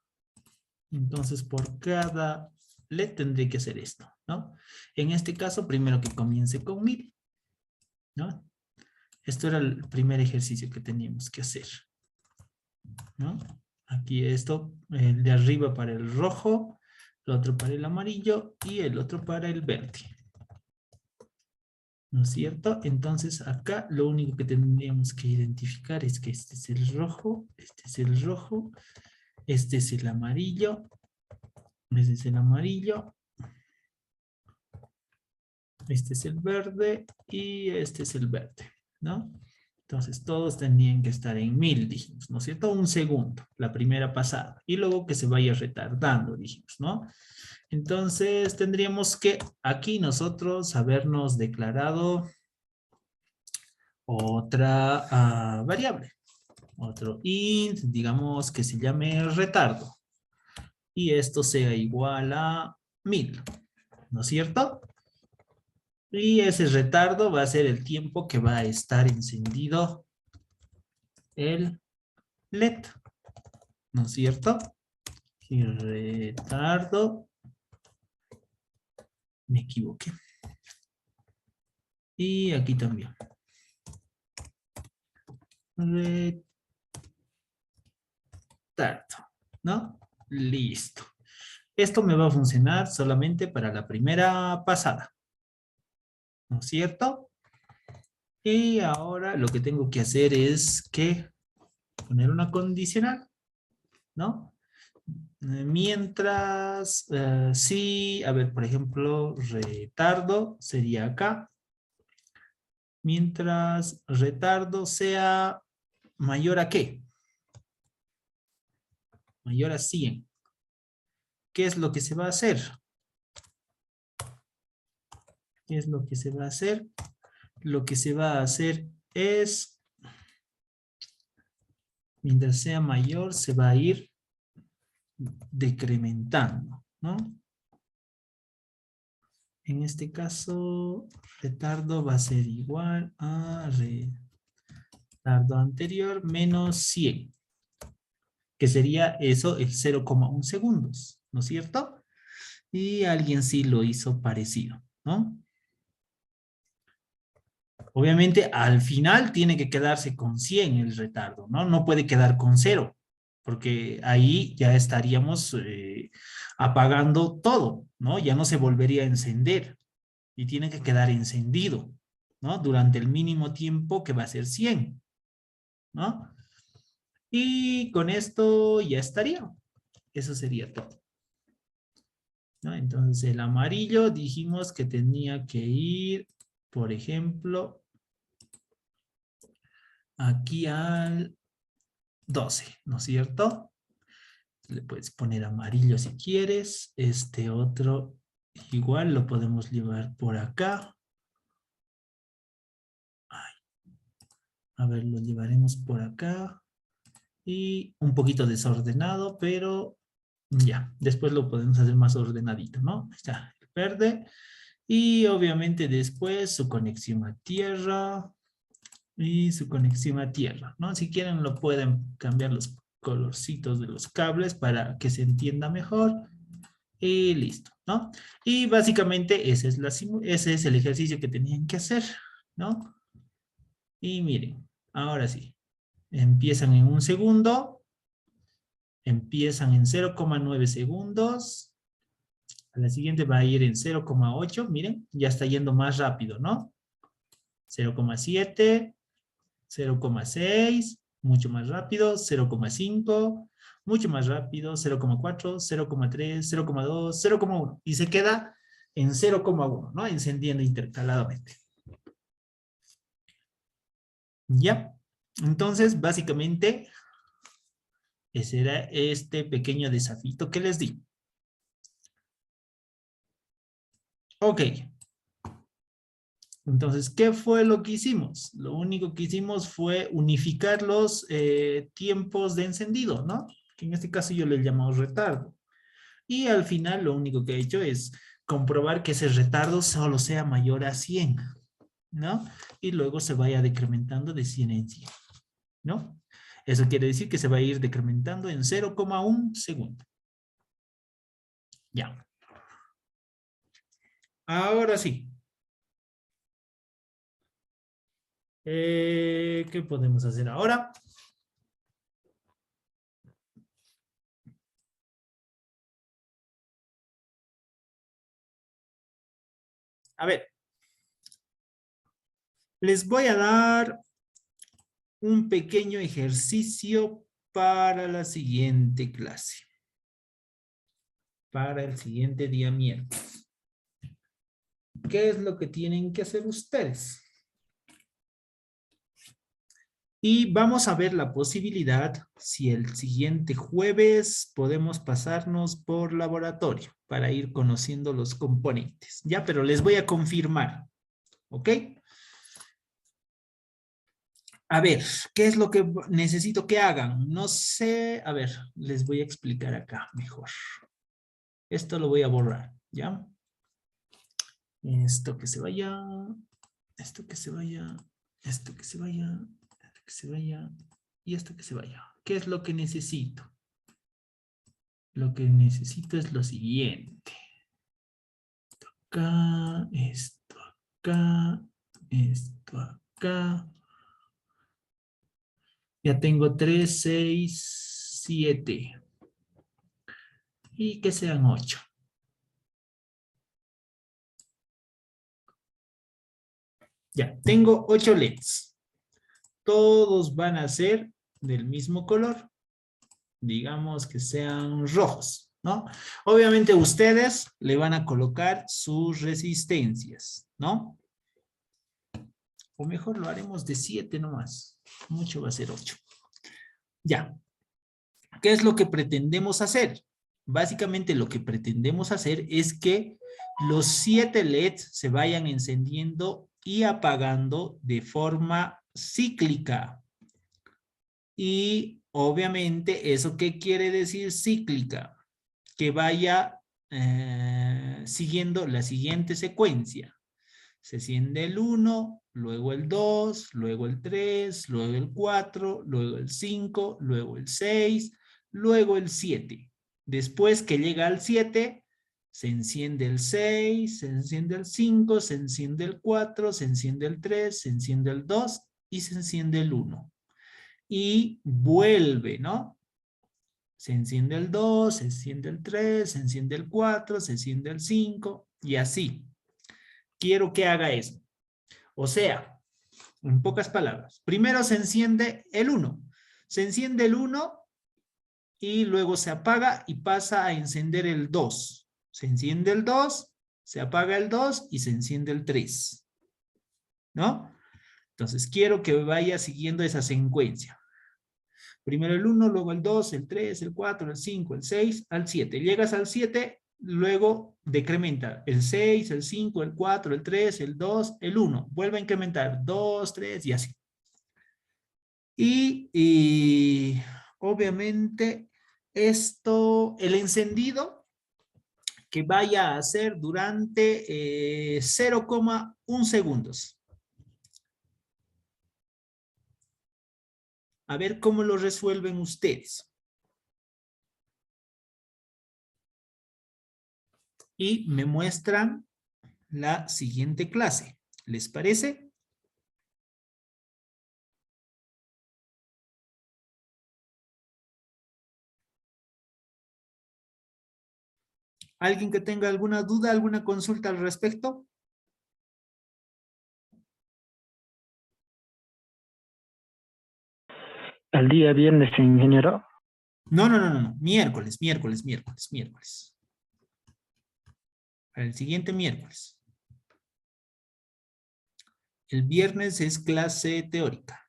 Entonces, por cada LED tendré que hacer esto, ¿no? En este caso, primero que comience con 1000, ¿no? Esto era el primer ejercicio que teníamos que hacer, ¿no? Aquí esto, el de arriba para el rojo, el otro para el amarillo y el otro para el verde. ¿No es cierto? Entonces acá lo único que tendríamos que identificar es que este es el rojo, este es el rojo, este es el amarillo, este es el amarillo, este es el verde y este es el verde, ¿no? Entonces todos tendrían que estar en 1000, dijimos, ¿no es cierto? Un segundo, la primera pasada. Y luego que se vaya retardando, dijimos, ¿no? Entonces tendríamos que aquí nosotros habernos declarado otra variable. Otro int, digamos que se llame retardo. Y esto sea igual a 1000, ¿no es cierto? Y ese retardo va a ser el tiempo que va a estar encendido el LED, ¿no es cierto? Y retardo, me equivoqué. Y aquí también. Retardo, ¿no? Listo. Esto me va a funcionar solamente para la primera pasada, ¿no es cierto? Y ahora lo que tengo que hacer es que poner una condicional, ¿no? Mientras, sí, a ver, por ejemplo, retardo sería acá. Mientras retardo sea mayor a ¿qué? Mayor a 100. ¿Qué es lo que se va a hacer? ¿Qué es lo que se va a hacer? Lo que se va a hacer es, mientras sea mayor, se va a ir decrementando, ¿no? En este caso, retardo va a ser igual a retardo anterior menos 100, que sería eso, el 0,1 segundos, ¿no es cierto? Y alguien sí lo hizo parecido, ¿no? Obviamente, al final tiene que quedarse con 100 el retardo, ¿no? No puede quedar con 0, porque ahí ya estaríamos apagando todo, ¿no? Ya no se volvería a encender y tiene que quedar encendido, ¿no? Durante el mínimo tiempo que va a ser 100, ¿no? Y con esto ya estaría. Eso sería todo, ¿no? Entonces, el amarillo dijimos que tenía que ir, por ejemplo, aquí al 12, ¿no es cierto? Le puedes poner amarillo si quieres. Este otro igual lo podemos llevar por acá. Ay, a ver, lo llevaremos por acá. Y un poquito desordenado, pero ya, después lo podemos hacer más ordenadito, ¿no? Ahí está, el verde. Y obviamente después su conexión a tierra. Y su conexión a tierra, ¿no? Si quieren lo pueden cambiar los colorcitos de los cables para que se entienda mejor. Y listo, ¿no? Y básicamente ese es el ejercicio que tenían que hacer, ¿no? Y miren, ahora sí. Empiezan en 1 segundo. Empiezan en 0,9 segundos. A la siguiente va a ir en 0,8. Miren, ya está yendo más rápido, ¿no? 0,7. 0,6, mucho más rápido, 0,5, mucho más rápido, 0,4, 0,3, 0,2, 0,1 y se queda en 0,1, ¿no? Encendiendo intercaladamente. ¿Ya? Entonces, básicamente, ese era este pequeño desafío que les di. Ok. Entonces, ¿qué fue lo que hicimos? Lo único que hicimos fue unificar los tiempos de encendido, ¿no? Que en este caso yo le llamamos retardo. Y al final lo único que he hecho es comprobar que ese retardo solo sea mayor a 100, ¿no? Y luego se vaya decrementando de 100 en 100, ¿no? Eso quiere decir que se va a ir decrementando en 0,1 segundo. Ya. Ahora sí. ¿Qué podemos hacer ahora? A ver. Les voy a dar un pequeño ejercicio para la siguiente clase. Para el siguiente día miércoles. ¿Qué es lo que tienen que hacer ustedes? Y vamos a ver la posibilidad si el siguiente jueves podemos pasarnos por laboratorio para ir conociendo los componentes. Ya, pero les voy a confirmar. ¿Ok? A ver, ¿qué es lo que necesito que hagan? No sé, a ver, les voy a explicar acá mejor. Esto lo voy a borrar, ¿ya? Esto que se vaya, esto que se vaya, esto que se vaya, esto que se vaya y esto que se vaya. ¿Qué es lo que necesito? Lo que necesito es lo siguiente. Acá, esto acá, esto acá. Ya tengo 3, 6, 7. Y que sean 8. Ya, tengo 8 LEDs. Todos van a ser del mismo color. digamos que sean rojos, ¿no? Obviamente ustedes le van a colocar sus resistencias, ¿no? O mejor lo haremos de 7 nomás. Mucho va a ser 8. Ya. ¿Qué es lo que pretendemos hacer? Básicamente lo que pretendemos hacer es que los 7 LEDs se vayan encendiendo y apagando de forma cíclica. Y obviamente, ¿eso qué quiere decir cíclica? Que vaya siguiendo la siguiente secuencia. Se enciende el 1, luego el 2, luego el 3, luego el 4, luego el 5, luego el 6, luego el 7. Después que llega al 7, se enciende el 6, se enciende el 5, se enciende el 4, se enciende el 3, se enciende el 2 y se enciende el 1. Y vuelve, ¿no? Se enciende el 2, se enciende el 3, se enciende el 4, se enciende el 5 y así. Quiero que haga eso. O sea, en pocas palabras, primero se enciende el 1. Se enciende el 1 y luego se apaga y pasa a encender el 2. Se enciende el 2, se apaga el 2 y se enciende el 3. ¿No? Entonces quiero que vaya siguiendo esa secuencia. Primero el 1, luego el 2, el 3, el 4, el 5, el 6, al 7. Llegas al 7, luego decrementa el 6, el 5, el 4, el 3, el 2, el 1. Vuelve a incrementar 2, 3 y así. Y obviamente esto, el encendido que vaya a hacer durante 0,1 segundos. A ver cómo lo resuelven ustedes. Y me muestran la siguiente clase. ¿Les parece? ¿Alguien que tenga alguna duda, alguna consulta al respecto? ¿Al día viernes, ingeniero? No. Miércoles. Para el siguiente miércoles. El viernes es clase teórica.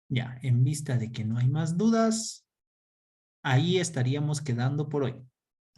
Ya, en vista de que no hay más dudas, ahí estaríamos quedando por hoy.